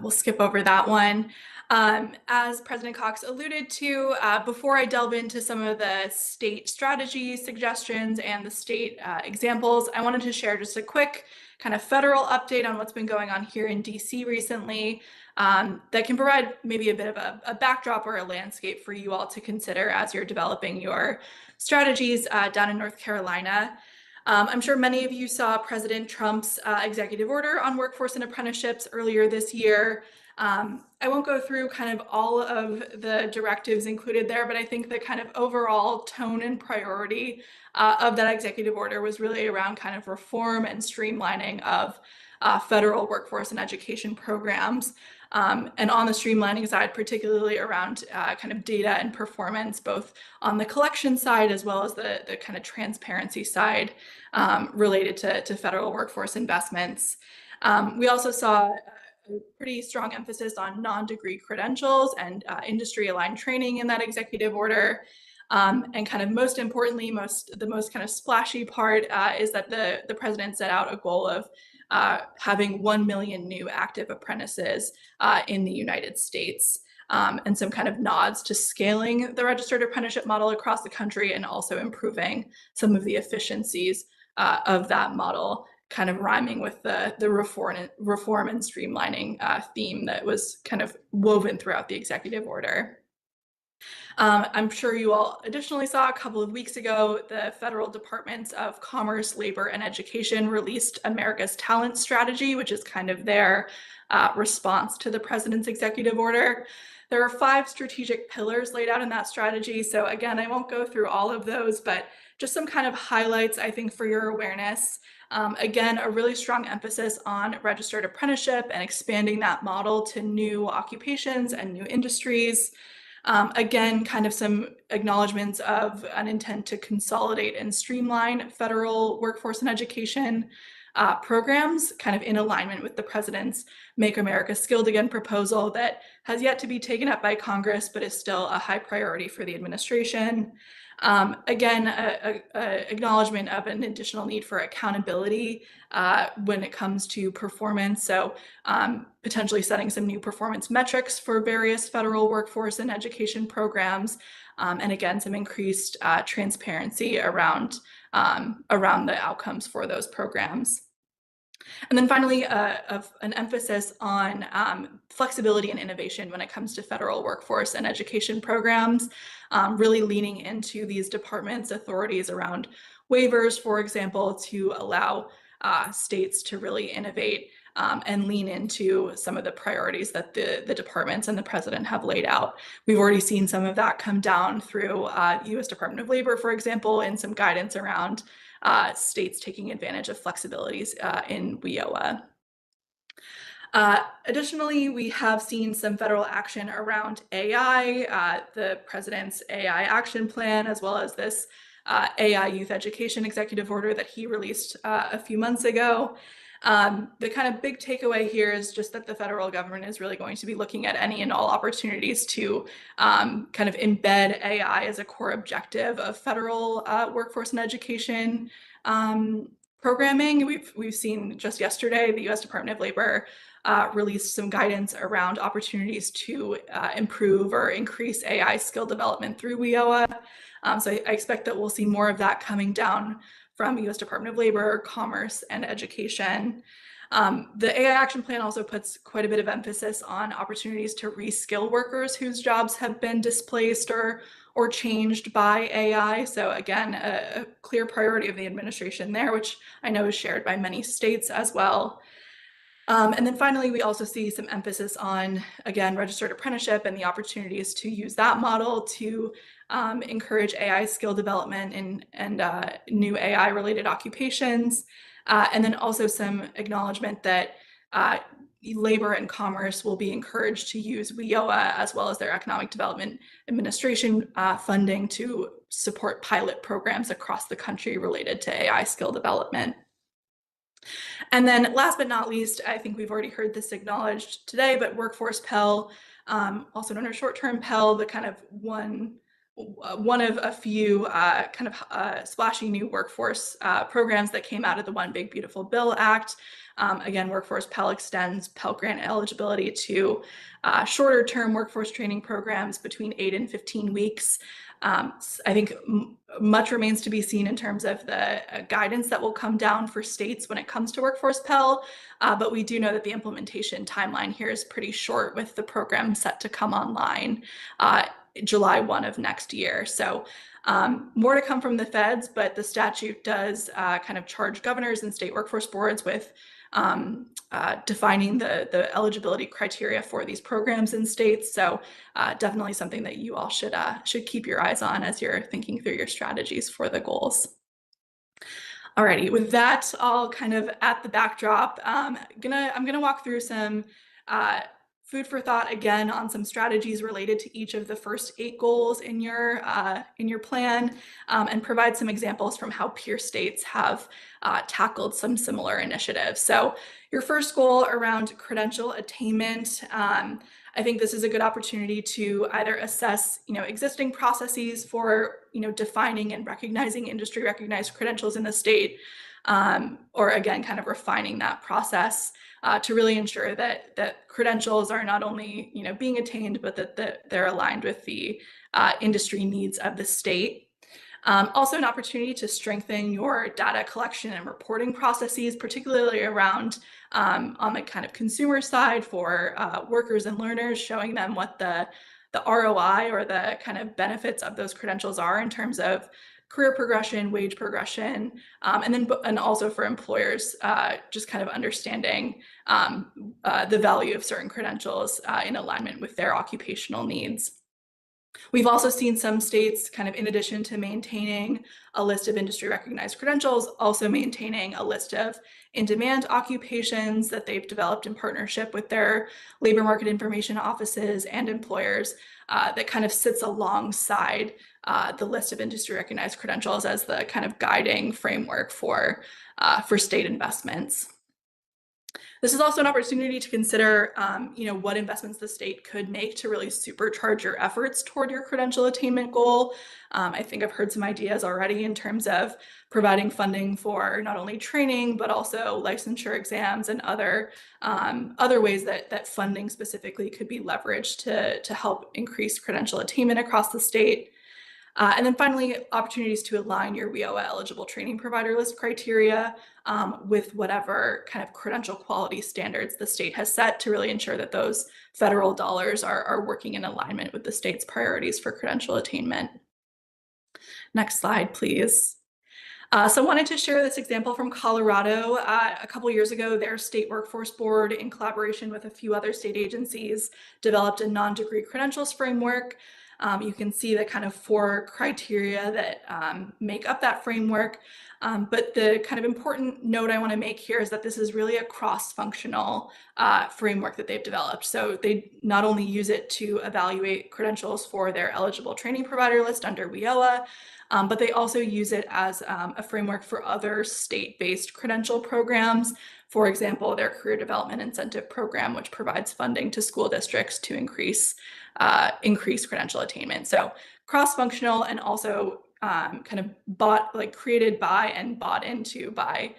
We'll skip over that one. As President Cox alluded to, before I delve into some of the state strategies, suggestions, and the state examples, I wanted to share just a quick kind of federal update on what's been going on here in DC recently. that can provide maybe a bit of a backdrop or a landscape for you all to consider as you're developing your strategies down in North Carolina. I'm sure many of you saw President Trump's executive order on workforce and apprenticeships earlier this year. I won't go through kind of all of the directives included there, but I think the kind of overall tone and priority of that executive order was really around kind of reform and streamlining of federal workforce and education programs. And on the streamlining side, particularly around kind of data and performance, both on the collection side as well as the kind of transparency side related to federal workforce investments. We also saw a pretty strong emphasis on non-degree credentials and industry-aligned training in that executive order. And kind of most importantly, the most kind of splashy part is that the president set out a goal of having 1 million new active apprentices in the United States, and some kind of nods to scaling the registered apprenticeship model across the country and also improving some of the efficiencies of that model, kind of rhyming with the reform and streamlining theme that was kind of woven throughout the executive order. I'm sure you all additionally saw a couple of weeks ago, the federal departments of Commerce, Labor, and Education released America's Talent Strategy, which is kind of their response to the president's executive order. There are 5 strategic pillars laid out in that strategy. So again, I won't go through all of those, but just some kind of highlights, I think, for your awareness. Again, a really strong emphasis on registered apprenticeship and expanding that model to new occupations and new industries. Again, kind of some acknowledgements of an intent to consolidate and streamline federal workforce and education programs, kind of in alignment with the president's Make America Skilled Again proposal that has yet to be taken up by Congress, but is still a high priority for the administration. Again, acknowledgement of an additional need for accountability when it comes to performance. So potentially setting some new performance metrics for various federal workforce and education programs. And again, some increased transparency around the outcomes for those programs. And then finally, an emphasis on flexibility and innovation when it comes to federal workforce and education programs, really leaning into these departments' authorities around waivers, for example, to allow states to really innovate and lean into some of the priorities that the departments and the president have laid out. We've already seen some of that come down through U.S. Department of Labor, for example, and some guidance around states taking advantage of flexibilities in WIOA. Additionally, we have seen some federal action around AI, the president's AI action plan, as well as this AI youth education executive order that he released a few months ago. The kind of big takeaway here is just that the federal government is really going to be looking at any and all opportunities to kind of embed AI as a core objective of federal workforce and education programming. We've seen just yesterday, the U.S. Department of Labor released some guidance around opportunities to improve or increase AI skill development through WIOA. So I expect that we'll see more of that coming down from U.S. Department of Labor, Commerce, and Education. The AI Action Plan also puts quite a bit of emphasis on opportunities to reskill workers whose jobs have been displaced or changed by AI. So again, a clear priority of the administration there, which I know is shared by many states as well. And then finally, we also see some emphasis on, again, registered apprenticeship and the opportunities to use that model to encourage AI skill development and new AI-related occupations. And then also some acknowledgement that labor and commerce will be encouraged to use WIOA as well as their Economic Development Administration funding to support pilot programs across the country related to AI skill development. And then last but not least, I think we've already heard this acknowledged today, but Workforce Pell, also known as short-term Pell, the kind of one one of a few splashy new workforce programs that came out of the One Big Beautiful Bill Act. Again, Workforce Pell extends Pell Grant eligibility to shorter term workforce training programs between 8 and 15 weeks. I think much remains to be seen in terms of the guidance that will come down for states when it comes to Workforce Pell, but we do know that the implementation timeline here is pretty short, with the program set to come online July 1 of next year. So more to come from the feds, but the statute does kind of charge governors and state workforce boards with defining the eligibility criteria for these programs in states. So definitely something that you all should keep your eyes on as you're thinking through your strategies for the goals. Alrighty, with that all kind of at the backdrop, I'm gonna walk through some food for thought again on some strategies related to each of the first 8 goals in your plan, and provide some examples from how peer states have tackled some similar initiatives. So your first goal around credential attainment, I think this is a good opportunity to either assess, existing processes for, defining and recognizing industry recognized credentials in the state, or again, kind of refining that process to really ensure that credentials are not only, being attained, but that they're aligned with the industry needs of the state. Also an opportunity to strengthen your data collection and reporting processes, particularly around on the kind of consumer side for workers and learners, showing them what the ROI or the kind of benefits of those credentials are in terms of career progression, wage progression, and also for employers, just kind of understanding the value of certain credentials in alignment with their occupational needs. We've also seen some states kind of, in addition to maintaining a list of industry recognized credentials, also maintaining a list of in-demand occupations that they've developed in partnership with their labor market information offices and employers that kind of sits alongside the list of industry recognized credentials as the kind of guiding framework for state investments. This is also an opportunity to consider, what investments the state could make to really supercharge your efforts toward your credential attainment goal. I think I've heard some ideas already in terms of providing funding for not only training, but also licensure exams and other ways that funding specifically could be leveraged to help increase credential attainment across the state. And then finally, opportunities to align your WIOA eligible training provider list criteria with whatever kind of credential quality standards the state has set to really ensure that those federal dollars are working in alignment with the state's priorities for credential attainment. Next slide, please. So I wanted to share this example from Colorado. A couple years ago, their state workforce board, in collaboration with a few other state agencies, developed a non-degree credentials framework. You can see the kind of 4 criteria that make up that framework. But the kind of important note I want to make here is that this is really a cross-functional framework that they've developed. So they not only use it to evaluate credentials for their eligible training provider list under WIOA, but they also use it as a framework for other state-based credential programs. For example, their Career Development Incentive Program, which provides funding to school districts to increase credential attainment. So cross-functional and also kind of created by and bought into by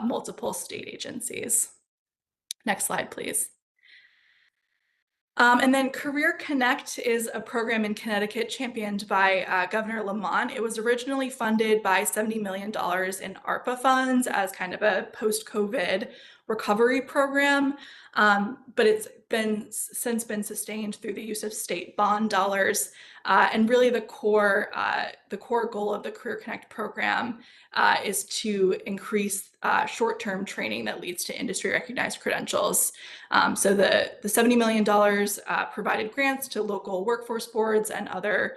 multiple state agencies. Next slide, please. And then Career Connect is a program in Connecticut championed by Governor Lamont. It was originally funded by $70 million in ARPA funds as kind of a post-COVID recovery program, but it's since been sustained through the use of state bond dollars. And really the core goal of the Career Connect program is to increase short-term training that leads to industry recognized credentials. So the $70 million provided grants to local workforce boards and other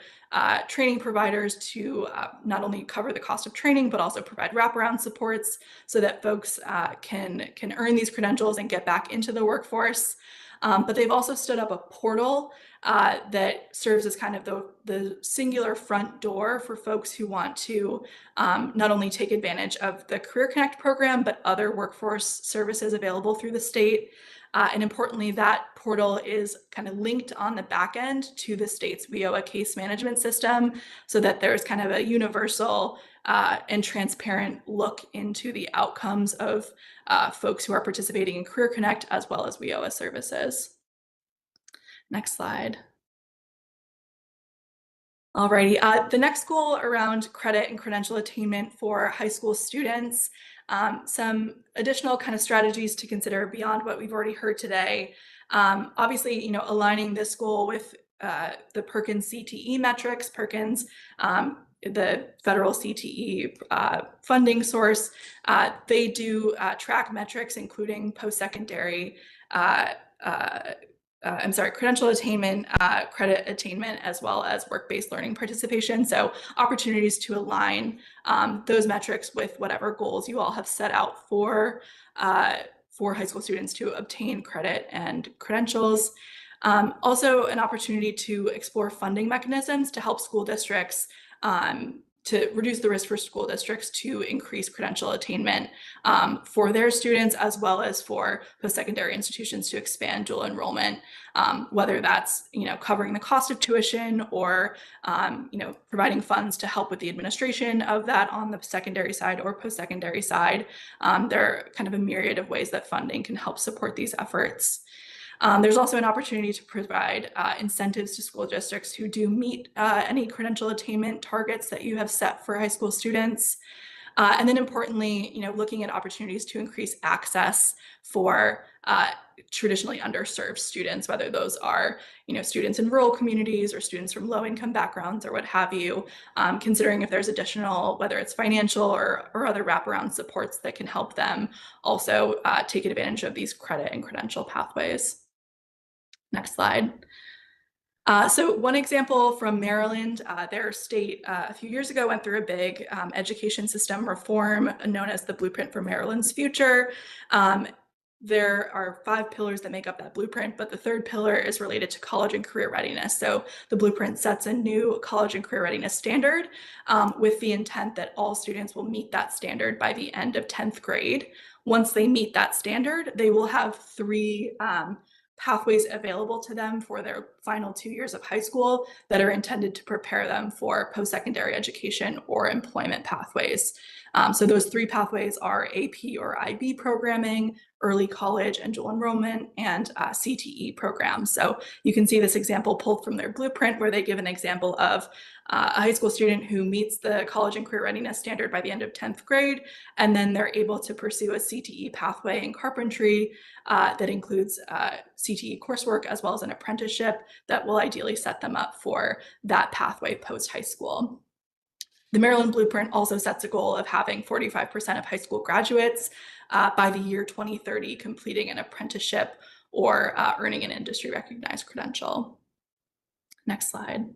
training providers to not only cover the cost of training, but also provide wraparound supports so that folks can earn these credentials and get back into the workforce. But they've also stood up a portal that serves as kind of the singular front door for folks who want to not only take advantage of the Career Connect program, but other workforce services available through the state. And importantly, that portal is kind of linked on the back end to the state's WIOA case management system so that there's kind of a universal and transparent look into the outcomes of folks who are participating in Career Connect as well as WIOA services. Next slide. Alrighty, the next goal around credit and credential attainment for high school students, some additional kind of strategies to consider beyond what we've already heard today. Obviously, you know, aligning this goal with the Perkins CTE metrics, Perkins, the federal CTE funding source, they do track metrics, including post-secondary credential attainment, credit attainment, as well as work-based learning participation. So opportunities to align those metrics with whatever goals you all have set out for high school students to obtain credit and credentials. Also an opportunity to explore funding mechanisms to help school districts to reduce the risk for school districts to increase credential attainment for their students, as well as for post-secondary institutions to expand dual enrollment, whether that's, you know, covering the cost of tuition or, you know, providing funds to help with the administration of that on the secondary side or post-secondary side. There are kind of a myriad of ways that funding can help support these efforts. There's also an opportunity to provide incentives to school districts who do meet any credential attainment targets that you have set for high school students. And then importantly, you know, looking at opportunities to increase access for traditionally underserved students, whether those are, you know, students in rural communities or students from low income backgrounds or what have you, considering if there's additional, whether it's financial or other wraparound supports that can help them also take advantage of these credit and credential pathways. Next slide. So one example from Maryland, their state a few years ago went through a big education system reform known as the Blueprint for Maryland's Future. There are 5 pillars that make up that blueprint, but the third pillar is related to college and career readiness. So the blueprint sets a new college and career readiness standard with the intent that all students will meet that standard by the end of 10th grade. Once they meet that standard, they will have 3 pathways available to them for their final 2 years of high school that are intended to prepare them for post-secondary education or employment pathways. So those 3 pathways are AP or IB programming, early college and dual enrollment, and CTE programs. So you can see this example pulled from their blueprint where they give an example of a high school student who meets the college and career readiness standard by the end of 10th grade, and then they're able to pursue a CTE pathway in carpentry that includes CTE coursework as well as an apprenticeship that will ideally set them up for that pathway post-high school. The Maryland Blueprint also sets a goal of having 45% of high school graduates by the year 2030 completing an apprenticeship or earning an industry recognized credential. Next slide.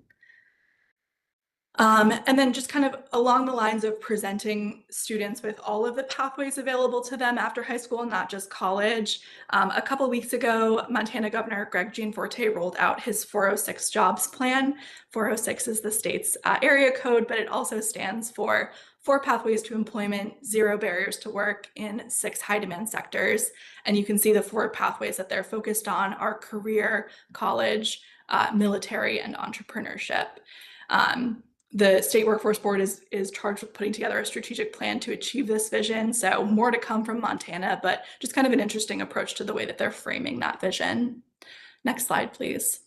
And then just kind of along the lines of presenting students with all of the pathways available to them after high school, not just college. A couple weeks ago, Montana Governor Greg Gianforte rolled out his 406 jobs plan. 406 is the state's area code, but it also stands for 4 pathways to employment, 0 barriers to work in 6 high demand sectors. And you can see the 4 pathways that they're focused on are career, college, military, and entrepreneurship. The State Workforce Board is charged with putting together a strategic plan to achieve this vision. So more to come from Montana, but just kind of an interesting approach to the way that they're framing that vision. Next slide, please.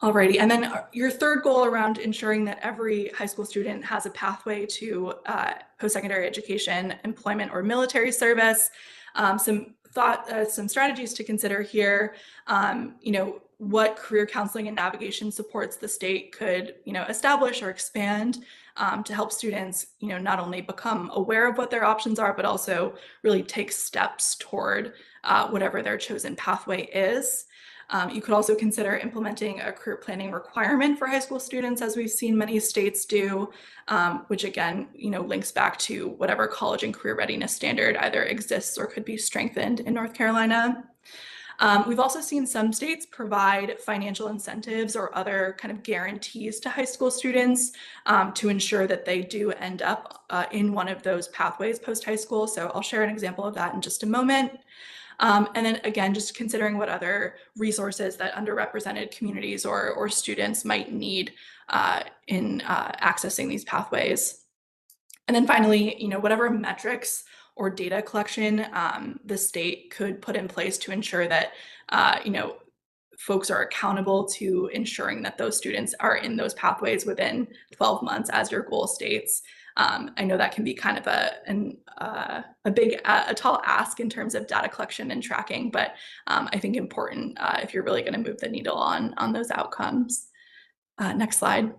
Alrighty, and then your third goal around ensuring that every high school student has a pathway to post-secondary education, employment, or military service. Some strategies to consider here. You know, what career counseling and navigation supports the state could, you know, establish or expand to help students, you know, not only become aware of what their options are, but also really take steps toward whatever their chosen pathway is. You could also consider implementing a career planning requirement for high school students, as we've seen many states do, which again, you know, links back to whatever college and career readiness standard either exists or could be strengthened in North Carolina. We've also seen some states provide financial incentives or other kind of guarantees to high school students to ensure that they do end up in one of those pathways post-high school. So I'll share an example of that in just a moment. And then again, just considering what other resources that underrepresented communities or students might need in accessing these pathways. And then finally, whatever metrics or data collection the state could put in place to ensure that, folks are accountable to ensuring that those students are in those pathways within 12 months as your goal states. I know that can be kind of a tall ask in terms of data collection and tracking, but I think important if you're really going to move the needle on those outcomes. Next slide.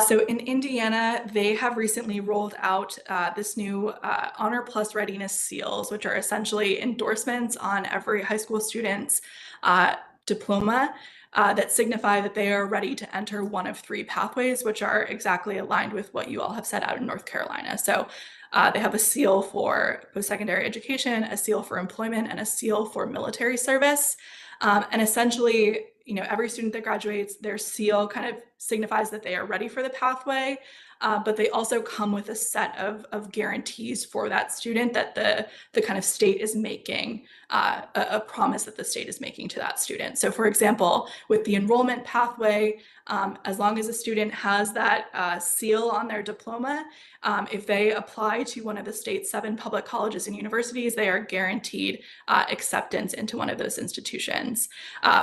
So in Indiana, they have recently rolled out this new Honor Plus Readiness Seals, which are essentially endorsements on every high school student's diploma that signify that they are ready to enter one of 3 pathways, which are exactly aligned with what you all have set out in North Carolina. So they have a seal for post-secondary education, a seal for employment, and a seal for military service. And essentially, every student that graduates, their seal kind of signifies that they are ready for the pathway, but they also come with a set of guarantees for that student that the kind of state is making, a promise that the state is making to that student. So for example, with the enrollment pathway, as long as a student has that seal on their diploma, if they apply to one of the state's 7 public colleges and universities, they are guaranteed acceptance into one of those institutions.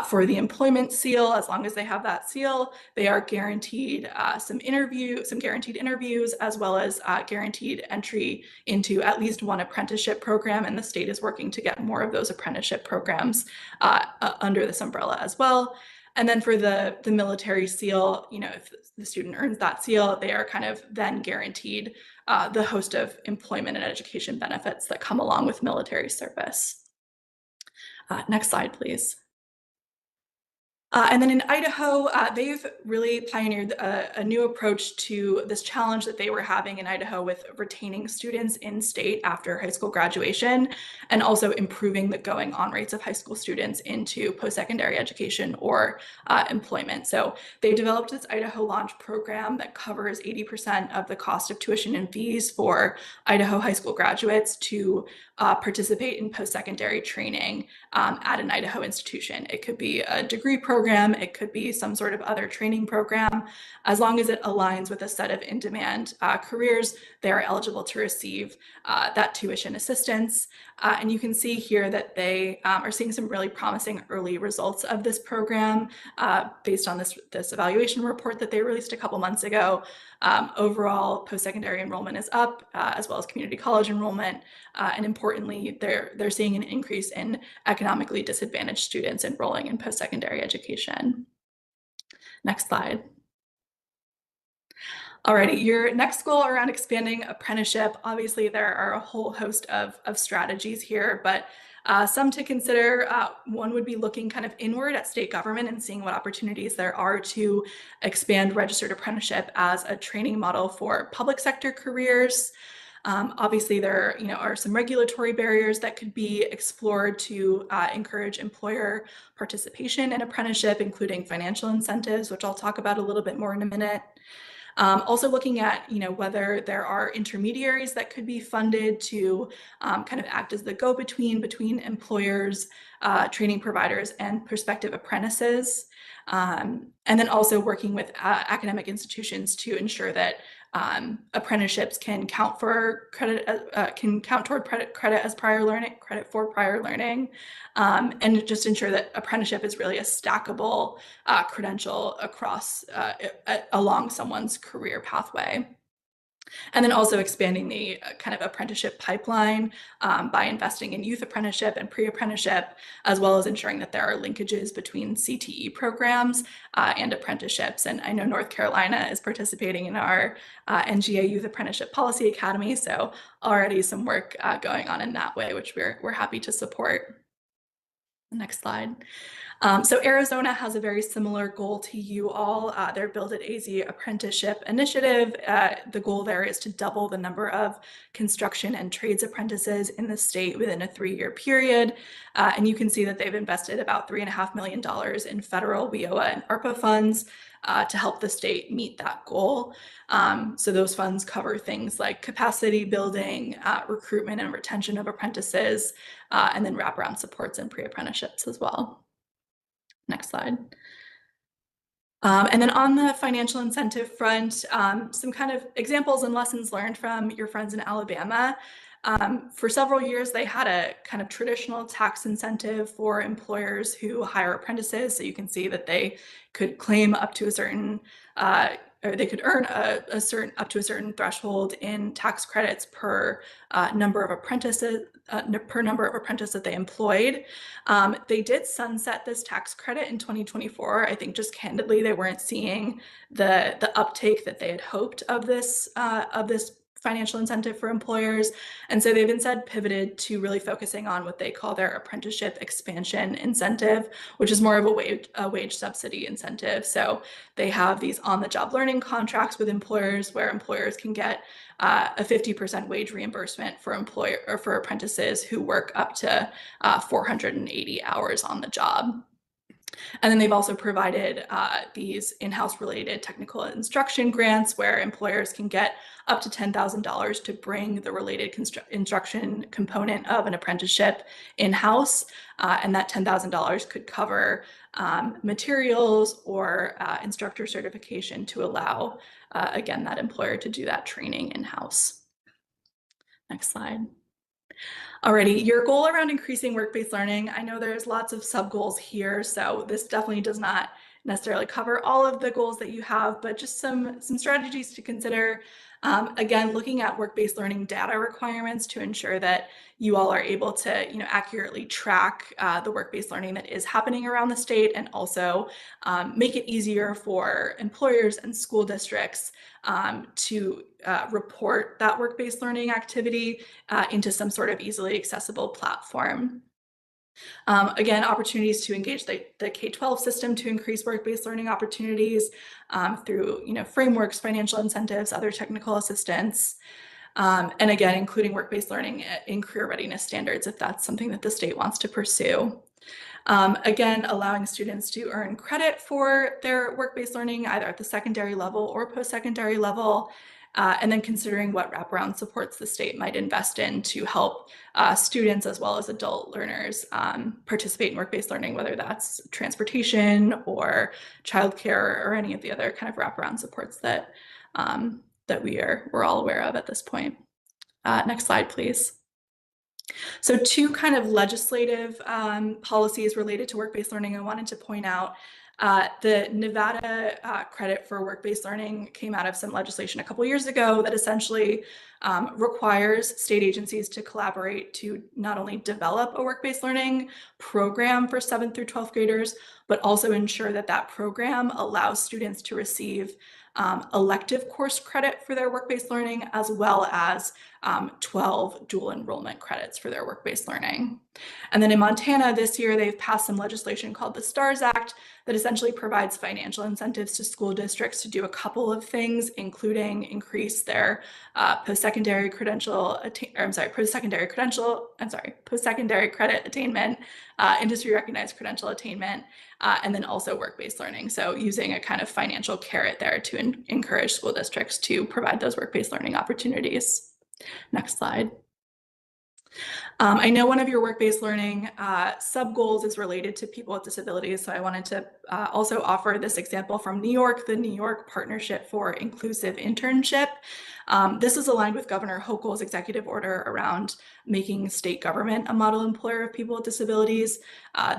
For the employment seal, as long as they have that seal, they are guaranteed some guaranteed interviews, as well as guaranteed entry into at least one apprenticeship program, and the state is working to get more of those apprenticeship programs under this umbrella as well. And then for the military seal, if the student earns that seal, they are kind of then guaranteed the host of employment and education benefits that come along with military service. Next slide, please. And then in Idaho, they've really pioneered a new approach to this challenge that they were having in Idaho with retaining students in state after high school graduation, and also improving the going on rates of high school students into post-secondary education or employment. So they developed this Idaho Launch program that covers 80% of the cost of tuition and fees for Idaho high school graduates to participate in post-secondary training at an Idaho institution. It could be a degree program, it could be some sort of other training program. As long as it aligns with a set of in-demand careers, they are eligible to receive that tuition assistance. And you can see here that they are seeing some really promising early results of this program based on this evaluation report that they released a couple months ago. Overall, post-secondary enrollment is up, as well as community college enrollment. And importantly, they're seeing an increase in economically disadvantaged students enrolling in post-secondary education. Next slide. Alrighty, your next goal around expanding apprenticeship, obviously there are a whole host of strategies here, but some to consider. One would be looking kind of inward at state government and seeing what opportunities there are to expand registered apprenticeship as a training model for public sector careers. Obviously, there are some regulatory barriers that could be explored to encourage employer participation in apprenticeship, including financial incentives, which I'll talk about a little bit more in a minute. Also looking at, whether there are intermediaries that could be funded to kind of act as the go-between between employers, training providers, and prospective apprentices. And then also working with academic institutions to ensure that apprenticeships can count for credit, toward credit as prior learning, credit for prior learning, and just ensure that apprenticeship is really a stackable credential across along someone's career pathway. And then also expanding the kind of apprenticeship pipeline by investing in youth apprenticeship and pre-apprenticeship, as well as ensuring that there are linkages between CTE programs and apprenticeships. And I know North Carolina is participating in our NGA Youth Apprenticeship Policy Academy, so already some work going on in that way, which we're happy to support. Next slide. So Arizona has a very similar goal to you all. Their Build It AZ Apprenticeship Initiative. The goal there is to double the number of construction and trades apprentices in the state within a 3-year period. And you can see that they've invested about $3.5 million in federal WIOA and ARPA funds to help the state meet that goal. So those funds cover things like capacity building, recruitment and retention of apprentices, and then wraparound supports and pre-apprenticeships as well. Next slide. And then on the financial incentive front, some kind of examples and lessons learned from your friends in Alabama. For several years, they had a kind of traditional tax incentive for employers who hire apprentices. So you can see that they could claim up to a certain, or they could earn a certain up to a certain threshold in tax credits per number of apprentices that they employed. They did sunset this tax credit in 2024. I think just candidly, they weren't seeing the uptake that they had hoped of this financial incentive for employers. And so they've instead pivoted to really focusing on what they call their apprenticeship expansion incentive, which is more of a wage subsidy incentive. So they have these on-the-job learning contracts with employers where employers can get a 50% wage reimbursement for apprentices who work up to 480 hours on the job. And then they've also provided these in-house related technical instruction grants where employers can get up to $10,000 to bring the related instruction component of an apprenticeship in-house. And that $10,000 could cover materials or instructor certification to allow, again, that employer to do that training in-house. Next slide. Alrighty, your goal around increasing work-based learning, I know there's lots of sub-goals here, so this definitely does not necessarily cover all of the goals that you have, but just some strategies to consider. Again, looking at work-based learning data requirements to ensure that you all are able to accurately track the work-based learning that is happening around the state, and also make it easier for employers and school districts to report that work-based learning activity into some sort of easily accessible platform. Again, opportunities to engage the K-12 system to increase work-based learning opportunities through frameworks, financial incentives, other technical assistance, and again, including work-based learning in career readiness standards if that's something that the state wants to pursue. Again, allowing students to earn credit for their work-based learning either at the secondary level or post-secondary level, and then considering what wraparound supports the state might invest in to help students as well as adult learners participate in work-based learning, whether that's transportation or childcare or any of the other kind of wraparound supports that we're all aware of at this point. Next slide, please. So two kind of legislative policies related to work-based learning I wanted to point out. The Nevada credit for work-based learning came out of some legislation a couple years ago that essentially requires state agencies to collaborate to not only develop a work-based learning program for 7th through 12th graders, but also ensure that that program allows students to receive elective course credit for their work-based learning, as well as 12 dual enrollment credits for their work-based learning. And then in Montana this year, they've passed some legislation called the STARS Act that essentially provides financial incentives to school districts to do a couple of things, including increase their post-secondary credit attainment, industry recognized credential attainment, and then also work-based learning. So using a kind of financial carrot there to encourage school districts to provide those work-based learning opportunities. Next slide. I know one of your work-based learning sub-goals is related to people with disabilities, so I wanted to also offer this example from New York, the New York Partnership for Inclusive Internship. This is aligned with Governor Hochul's executive order around making state government a model employer of people with disabilities.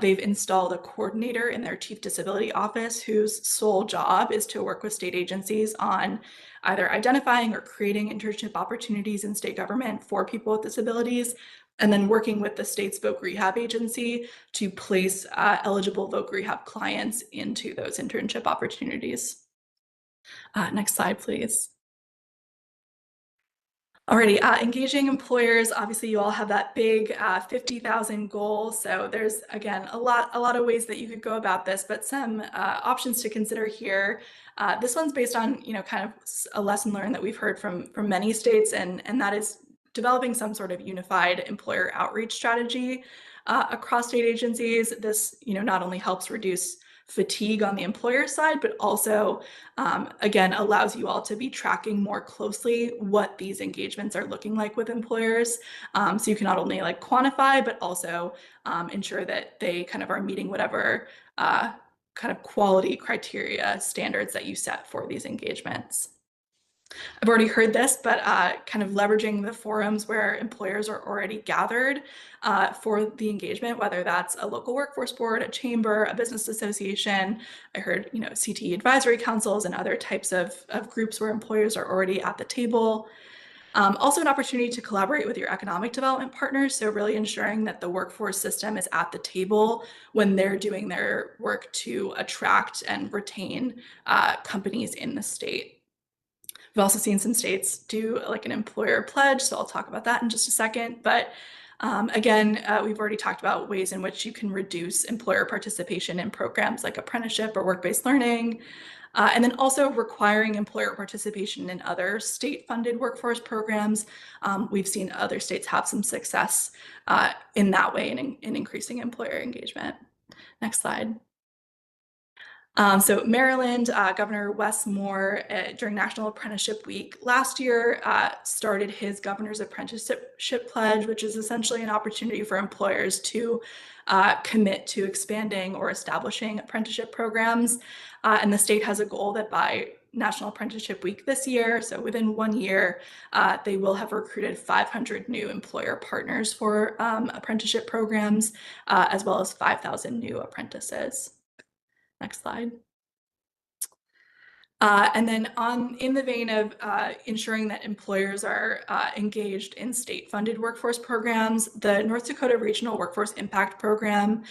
They've installed a coordinator in their chief disability office whose sole job is to work with state agencies on either identifying or creating internship opportunities in state government for people with disabilities, and then working with the state's voc rehab agency to place eligible voc rehab clients into those internship opportunities. Next slide, please. Alrighty, engaging employers. Obviously, you all have that big 50,000 goal. So there's, again, a lot of ways that you could go about this, but some options to consider here. This one's based on, kind of a lesson learned that we've heard from many states, and that is developing some sort of unified employer outreach strategy across state agencies. This, not only helps reduce fatigue on the employer side, but also, again, allows you all to be tracking more closely what these engagements are looking like with employers. So you can not only like quantify, but also ensure that they kind of are meeting whatever kind of quality criteria standards that you set for these engagements. I've already heard this, but kind of leveraging the forums where employers are already gathered for the engagement, whether that's a local workforce board, a chamber, a business association. I heard, CTE advisory councils and other types of groups where employers are already at the table. Also an opportunity to collaborate with your economic development partners. So really ensuring that the workforce system is at the table when they're doing their work to attract and retain companies in the state. We've also seen some states do like an employer pledge, so I'll talk about that in just a second. But again, we've already talked about ways in which you can reduce employer participation in programs like apprenticeship or work-based learning. And then also requiring employer participation in other state-funded workforce programs. We've seen other states have some success in that way in increasing employer engagement. Next slide. So Maryland, Governor Wes Moore, during National Apprenticeship Week last year, started his Governor's Apprenticeship Pledge, which is essentially an opportunity for employers to commit to expanding or establishing apprenticeship programs. And the state has a goal that by National Apprenticeship Week this year, so within 1 year, they will have recruited 500 new employer partners for apprenticeship programs, as well as 5,000 new apprentices. Next slide. And then in the vein of ensuring that employers are engaged in state-funded workforce programs, the North Dakota Regional Workforce Impact Program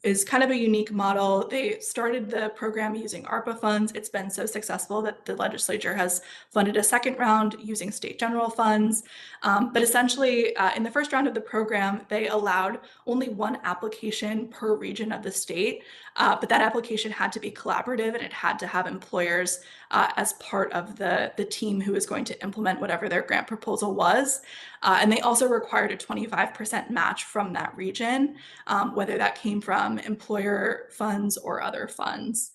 is kind of a unique model. They started the program using ARPA funds. It's been so successful that the legislature has funded a second round using state general funds. But essentially, in the first round of the program, they allowed only one application per region of the state. But that application had to be collaborative and it had to have employers as part of the team who was going to implement whatever their grant proposal was. And they also required a 25% match from that region, whether that came from employer funds or other funds.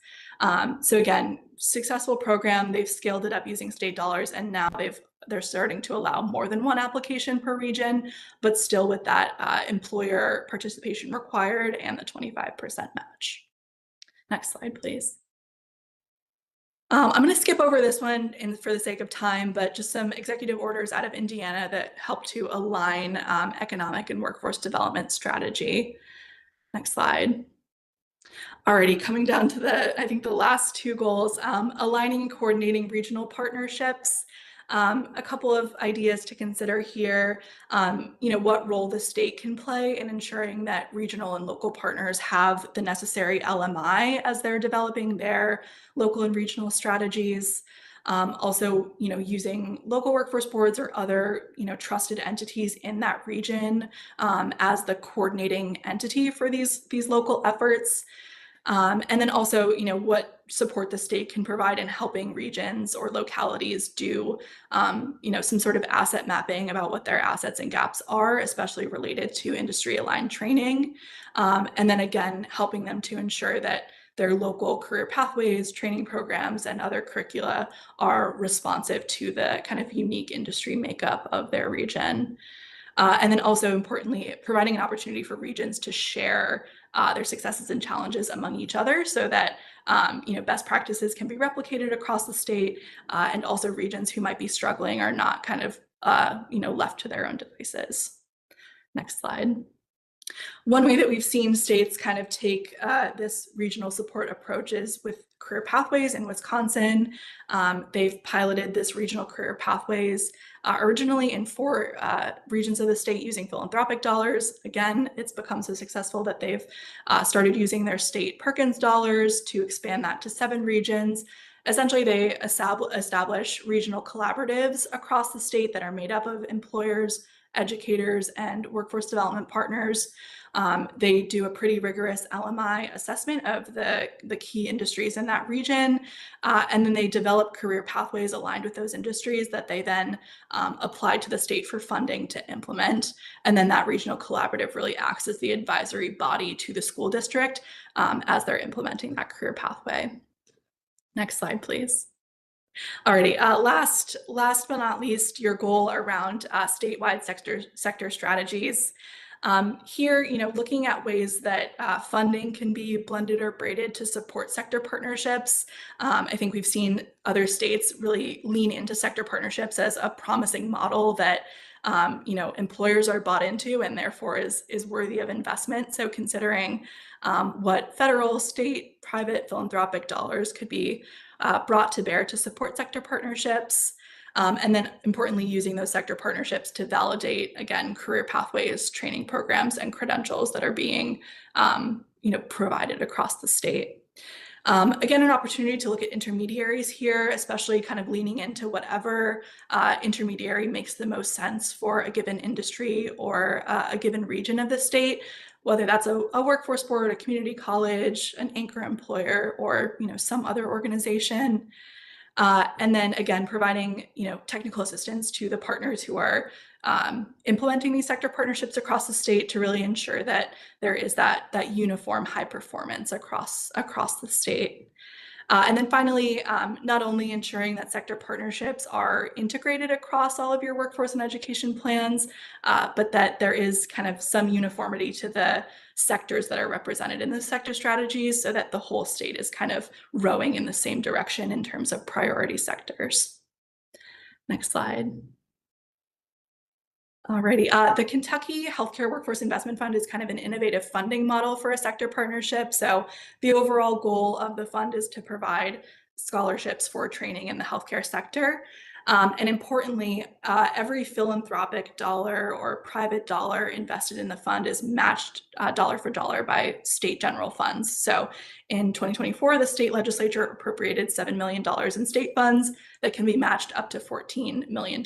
So again, successful program. They've scaled it up using state dollars, and now they're starting to allow more than one application per region, but still with that employer participation required and the 25% match. Next slide, please. I'm going to skip over this one for the sake of time, but just some executive orders out of Indiana that help to align economic and workforce development strategy. Next slide. Alrighty, coming down to I think the last two goals, aligning and coordinating regional partnerships. A couple of ideas to consider here, what role the state can play in ensuring that regional and local partners have the necessary LMI as they're developing their local and regional strategies. Also, using local workforce boards or other, trusted entities in that region as the coordinating entity for these local efforts. And then also, what support the state can provide in helping regions or localities do, some sort of asset mapping about what their assets and gaps are, especially related to industry aligned training. And then again, helping them to ensure that their local career pathways, training programs, and other curricula are responsive to the kind of unique industry makeup of their region. And then also importantly, providing an opportunity for regions to share their successes and challenges among each other so that best practices can be replicated across the state, and also regions who might be struggling are not kind of left to their own devices. Next slide. One way that we've seen states kind of take this regional support approach is with career pathways in Wisconsin. They've piloted this regional career pathways originally in 4 regions of the state using philanthropic dollars. Again, it's become so successful that they've started using their state Perkins dollars to expand that to 7 regions. Essentially, they establish regional collaboratives across the state that are made up of employers, educators, and workforce development partners. They do a pretty rigorous LMI assessment of the key industries in that region, and then they develop career pathways aligned with those industries that they then apply to the state for funding to implement. And then that regional collaborative really acts as the advisory body to the school district as they're implementing that career pathway. Next slide, please. Alrighty, last but not least, your goal around statewide sector strategies. Here, looking at ways that funding can be blended or braided to support sector partnerships. I think we've seen other states really lean into sector partnerships as a promising model that employers are bought into and therefore is worthy of investment. So considering what federal, state, private philanthropic dollars could be brought to bear to support sector partnerships. And then importantly, using those sector partnerships to validate, again, career pathways, training programs, and credentials that are being provided across the state. Again, an opportunity to look at intermediaries here, especially kind of leaning into whatever intermediary makes the most sense for a given industry or a given region of the state, whether that's a workforce board, a community college, an anchor employer, or some other organization. And then again, providing technical assistance to the partners who are implementing these sector partnerships across the state to really ensure that there is that uniform high performance across the state. And then finally, not only ensuring that sector partnerships are integrated across all of your workforce and education plans, but that there is kind of some uniformity to the sectors that are represented in the sector strategies so that the whole state is kind of rowing in the same direction in terms of priority sectors. Next slide. Alrighty, the Kentucky Healthcare Workforce Investment Fund is kind of an innovative funding model for a sector partnership. So the overall goal of the fund is to provide scholarships for training in the healthcare sector. And importantly, every philanthropic dollar or private dollar invested in the fund is matched dollar for dollar by state general funds. So in 2024, the state legislature appropriated $7 million in state funds that can be matched up to $14 million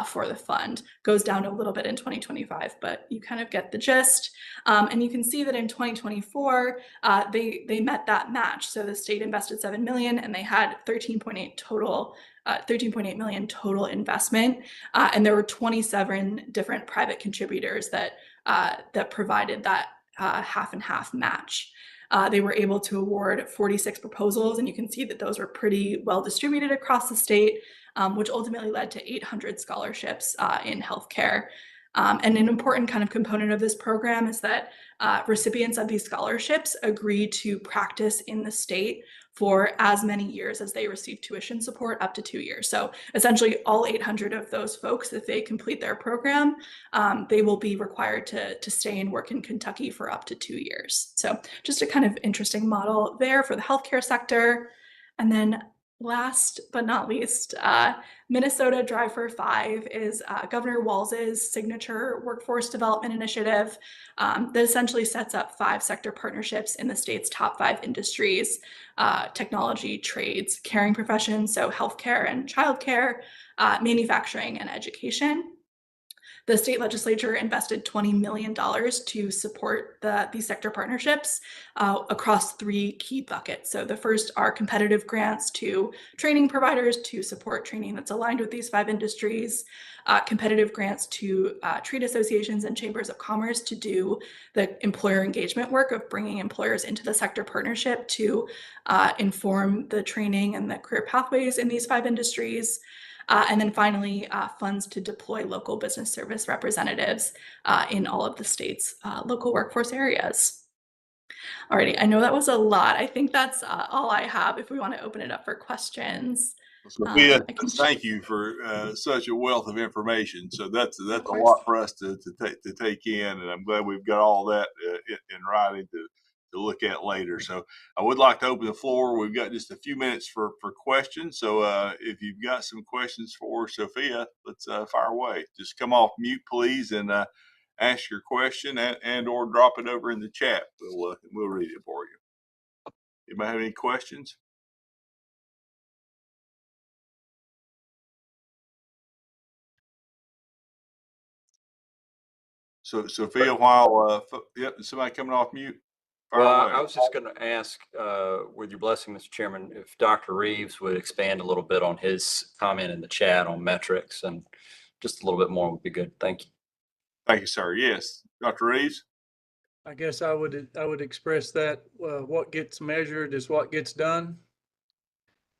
for the fund. Goes down a little bit in 2025, but you kind of get the gist. And you can see that in 2024, they met that match. So the state invested $7 million and they had 13.8 million total investment. And there were 27 different private contributors that provided that half and half match. They were able to award 46 proposals, and you can see that those were pretty well distributed across the state, which ultimately led to 800 scholarships in healthcare. And an important kind of component of this program is that recipients of these scholarships agree to practice in the state for as many years as they receive tuition support, up to 2 years. So essentially all 800 of those folks, if they complete their program, they will be required to stay and work in Kentucky for up to 2 years. So just a kind of interesting model there for the healthcare sector. And then last but not least, Minnesota Drive for 5 is Governor Walz's signature workforce development initiative that essentially sets up 5 sector partnerships in the state's top 5 industries: technology, trades, caring professions, so healthcare and childcare, manufacturing, and education. The state legislature invested $20 million to support these sector partnerships across 3 key buckets. So the first are competitive grants to training providers to support training that's aligned with these 5 industries, competitive grants to trade associations and chambers of commerce to do the employer engagement work of bringing employers into the sector partnership to inform the training and the career pathways in these 5 industries. And then finally, funds to deploy local business service representatives in all of the state's local workforce areas. Alrighty, I know that was a lot. I think that's all I have. If we want to open it up for questions. Sophia, thank you for such a wealth of information. So that's a lot for us to take in, and I'm glad we've got all that in writing to look at later. So I would like to open the floor. We've got just a few minutes for questions. So if you've got some questions for Sophia, let's fire away. Just come off mute, please, and ask your question and or drop it over in the chat. We'll read it for you. Anybody have any questions? So Sophia, while yep, somebody coming off mute. Fire Well, away. I was just going to ask, with your blessing, Mr. Chairman, if Dr. Reeves would expand a little bit on his comment in the chat on metrics, and just a little bit more would be good. Thank you. Thank you, sir. Yes, Dr. Reeves. I guess I would express that what gets measured is what gets done.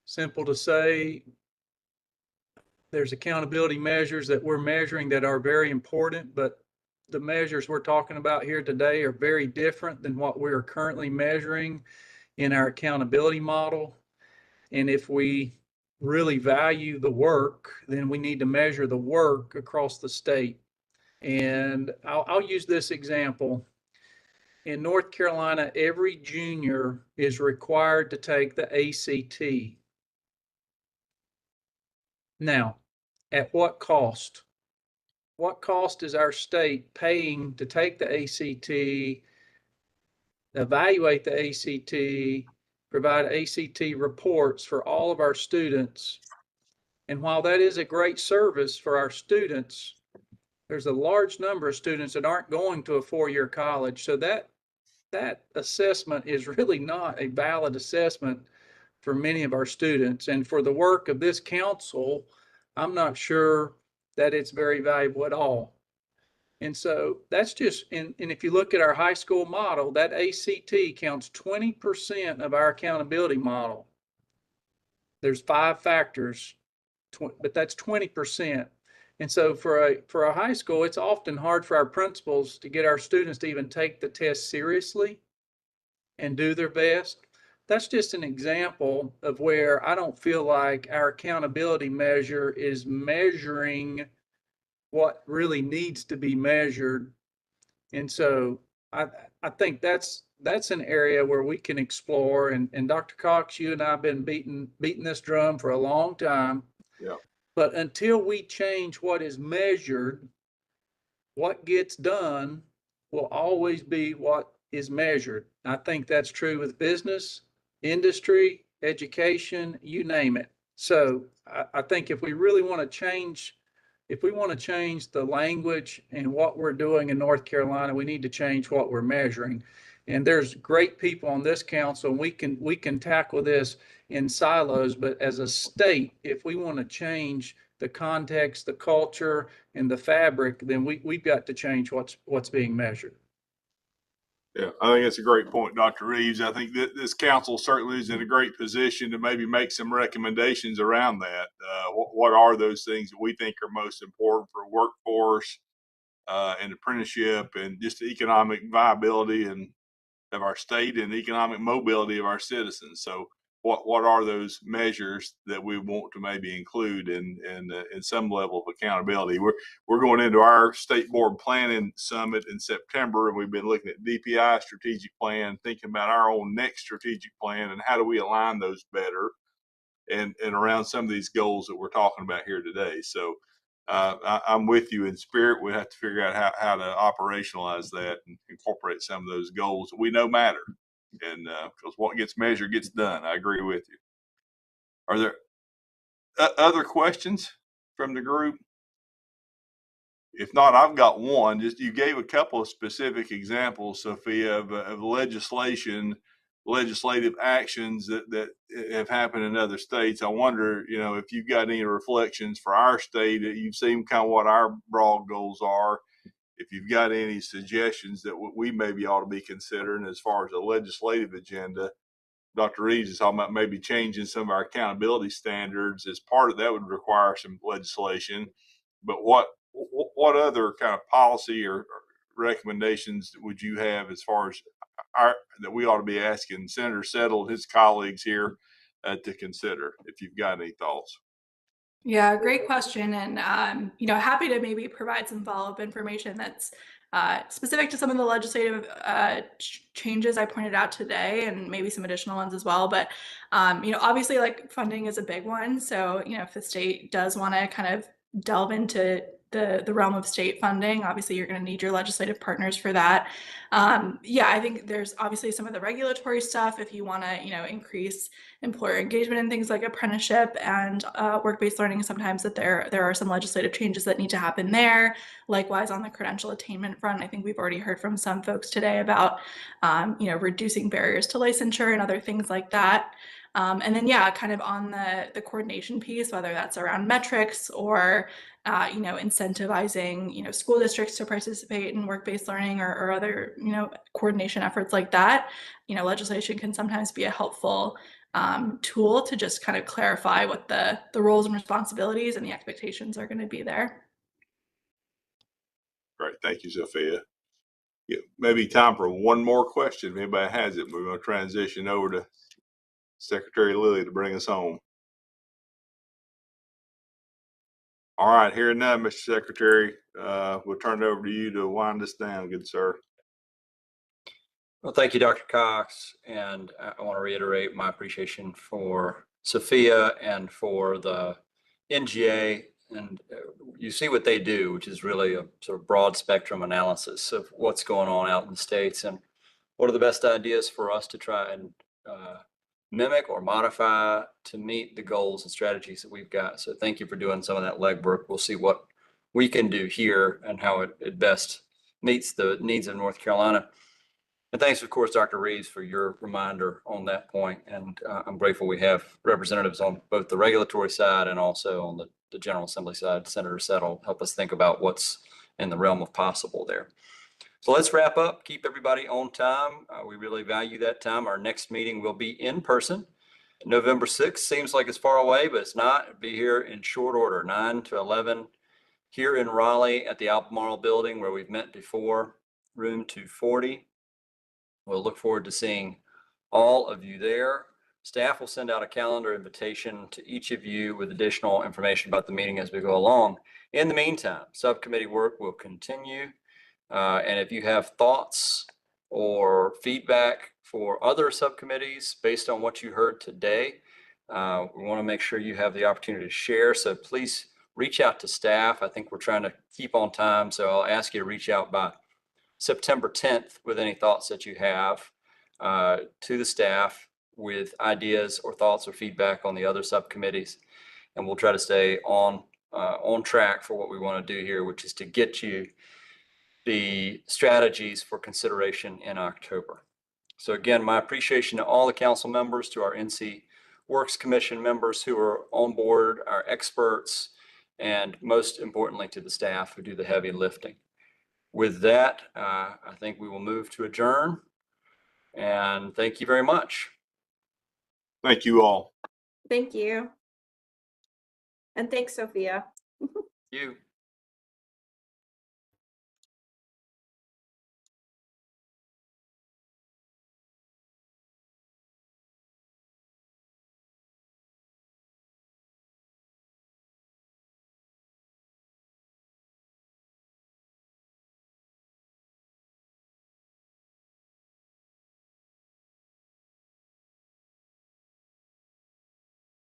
Simple to say. There's accountability measures that we're measuring that are very important, but the measures we're talking about here today are very different than what we're currently measuring in our accountability model. And if we really value the work, then we need to measure the work across the state. And I'll use this example. In North Carolina, every junior is required to take the ACT. Now, at what cost? What cost is our state paying to take the ACT, evaluate the ACT, provide ACT reports for all of our students? And while that is a great service for our students, there's a large number of students that aren't going to a four-year college. So that assessment is really not a valid assessment for many of our students. And for the work of this council, I'm not sure that it's very valuable at all. And so that's just, and if you look at our high school model, that ACT counts 20% of our accountability model. There's 5 factors, but that's 20%. And so for a high school, it's often hard for our principals to get our students to even take the test seriously and do their best. That's just an example of where I don't feel like our accountability measure is measuring what really needs to be measured. And so I think that's an area where we can explore. And Dr. Cox, you and I have been beating this drum for a long time. Yeah. But until we change what is measured, what gets done will always be what is measured. I think that's true with business, industry, education, you name it. So I think if we really want to change, if we want to change the language and what we're doing in North Carolina, we need to change what we're measuring. And there's great people on this council, and we can tackle this in silos, but as a state, if we want to change the context, the culture, and the fabric, then we've got to change what's being measured. Yeah, I think that's a great point, Dr. Reeves. I think that this council certainly is in a great position to maybe make some recommendations around that. What are those things that we think are most important for workforce and apprenticeship and just the economic viability of our state and economic mobility of our citizens? So what are those measures that we want to maybe include in some level of accountability? We're going into our state board planning summit in September, and we've been looking at DPI strategic plan, thinking about our own next strategic plan and how do we align those better and around some of these goals that we're talking about here today. So I'm with you in spirit. We have to figure out how to operationalize that and incorporate some of those goals that we know matter. And because what gets measured gets done. I agree with you. Are there other questions from the group? If not, I've got one. Just you gave a couple of specific examples, Sophia, of legislative actions that have happened in other states. I wonder, if you've got any reflections for our state. You've seen kind of what our broad goals are. If you've got any suggestions that we maybe ought to be considering as far as a legislative agenda. Dr. Reeves is talking about maybe changing some of our accountability standards. As part of that would require some legislation. But what other kind of policy or recommendations would you have as far as that we ought to be asking Senator Settle and his colleagues here to consider, if you've got any thoughts? Yeah, great question. And, happy to maybe provide some follow-up information that's specific to some of the legislative changes I pointed out today, and maybe some additional ones as well. But, obviously, like, funding is a big one. So, if the state does want to kind of delve into the realm of state funding. Obviously, you're going to need your legislative partners for that. Yeah, I think there's obviously some of the regulatory stuff if you want to, increase employer engagement in things like apprenticeship and work-based learning. Sometimes that there are some legislative changes that need to happen there. Likewise, on the credential attainment front, I think we've already heard from some folks today about, reducing barriers to licensure and other things like that. And then, yeah, kind of on the coordination piece, whether that's around metrics or, incentivizing, school districts to participate in work-based learning or other, coordination efforts like that, legislation can sometimes be a helpful tool to just kind of clarify what the roles and responsibilities and the expectations are going to be there. Great. Thank you, Sophia. Yeah, maybe time for one more question if anybody has it. We're going to transition over to Secretary Lilly to bring us home. All right, hearing none, Mr. Secretary, we'll turn it over to you to wind us down, good sir. Well, thank you, Dr. Cox. And I want to reiterate my appreciation for Sophia and for the NGA. And you see what they do, which is really a sort of broad spectrum analysis of what's going on out in the States and what are the best ideas for us to try and mimic or modify to meet the goals and strategies that we've got. So thank you for doing some of that legwork. We'll see what we can do here and how it best meets the needs of North Carolina. And thanks, of course, Dr. Reeves, for your reminder on that point. And I'm grateful we have representatives on both the regulatory side and also on the General Assembly side. Senator Settle help us think about what's in the realm of possible there. So let's wrap up. Keep everybody on time. We really value that time. Our next meeting will be in person. November 6th seems like it's far away, but it's not. It'll be here in short order, 9 to 11 here in Raleigh at the Albemarle building where we've met before, room 240. We'll look forward to seeing all of you there. Staff will send out a calendar invitation to each of you with additional information about the meeting as we go along. In the meantime, subcommittee work will continue. And if you have thoughts or feedback for other subcommittees based on what you heard today, we want to make sure you have the opportunity to share. So please reach out to staff. I think we're trying to keep on time. So I'll ask you to reach out by September 10th with any thoughts that you have to the staff with ideas or thoughts or feedback on the other subcommittees. And we'll try to stay on track for what we want to do here, which is to get you the strategies for consideration in October. So again, my appreciation to all the council members, to our NC Works Commission members who are on board, our experts, and most importantly to the staff who do the heavy lifting. With that, I think we will move to adjourn. And thank you very much. Thank you all. Thank you. And thanks, Sophia. You.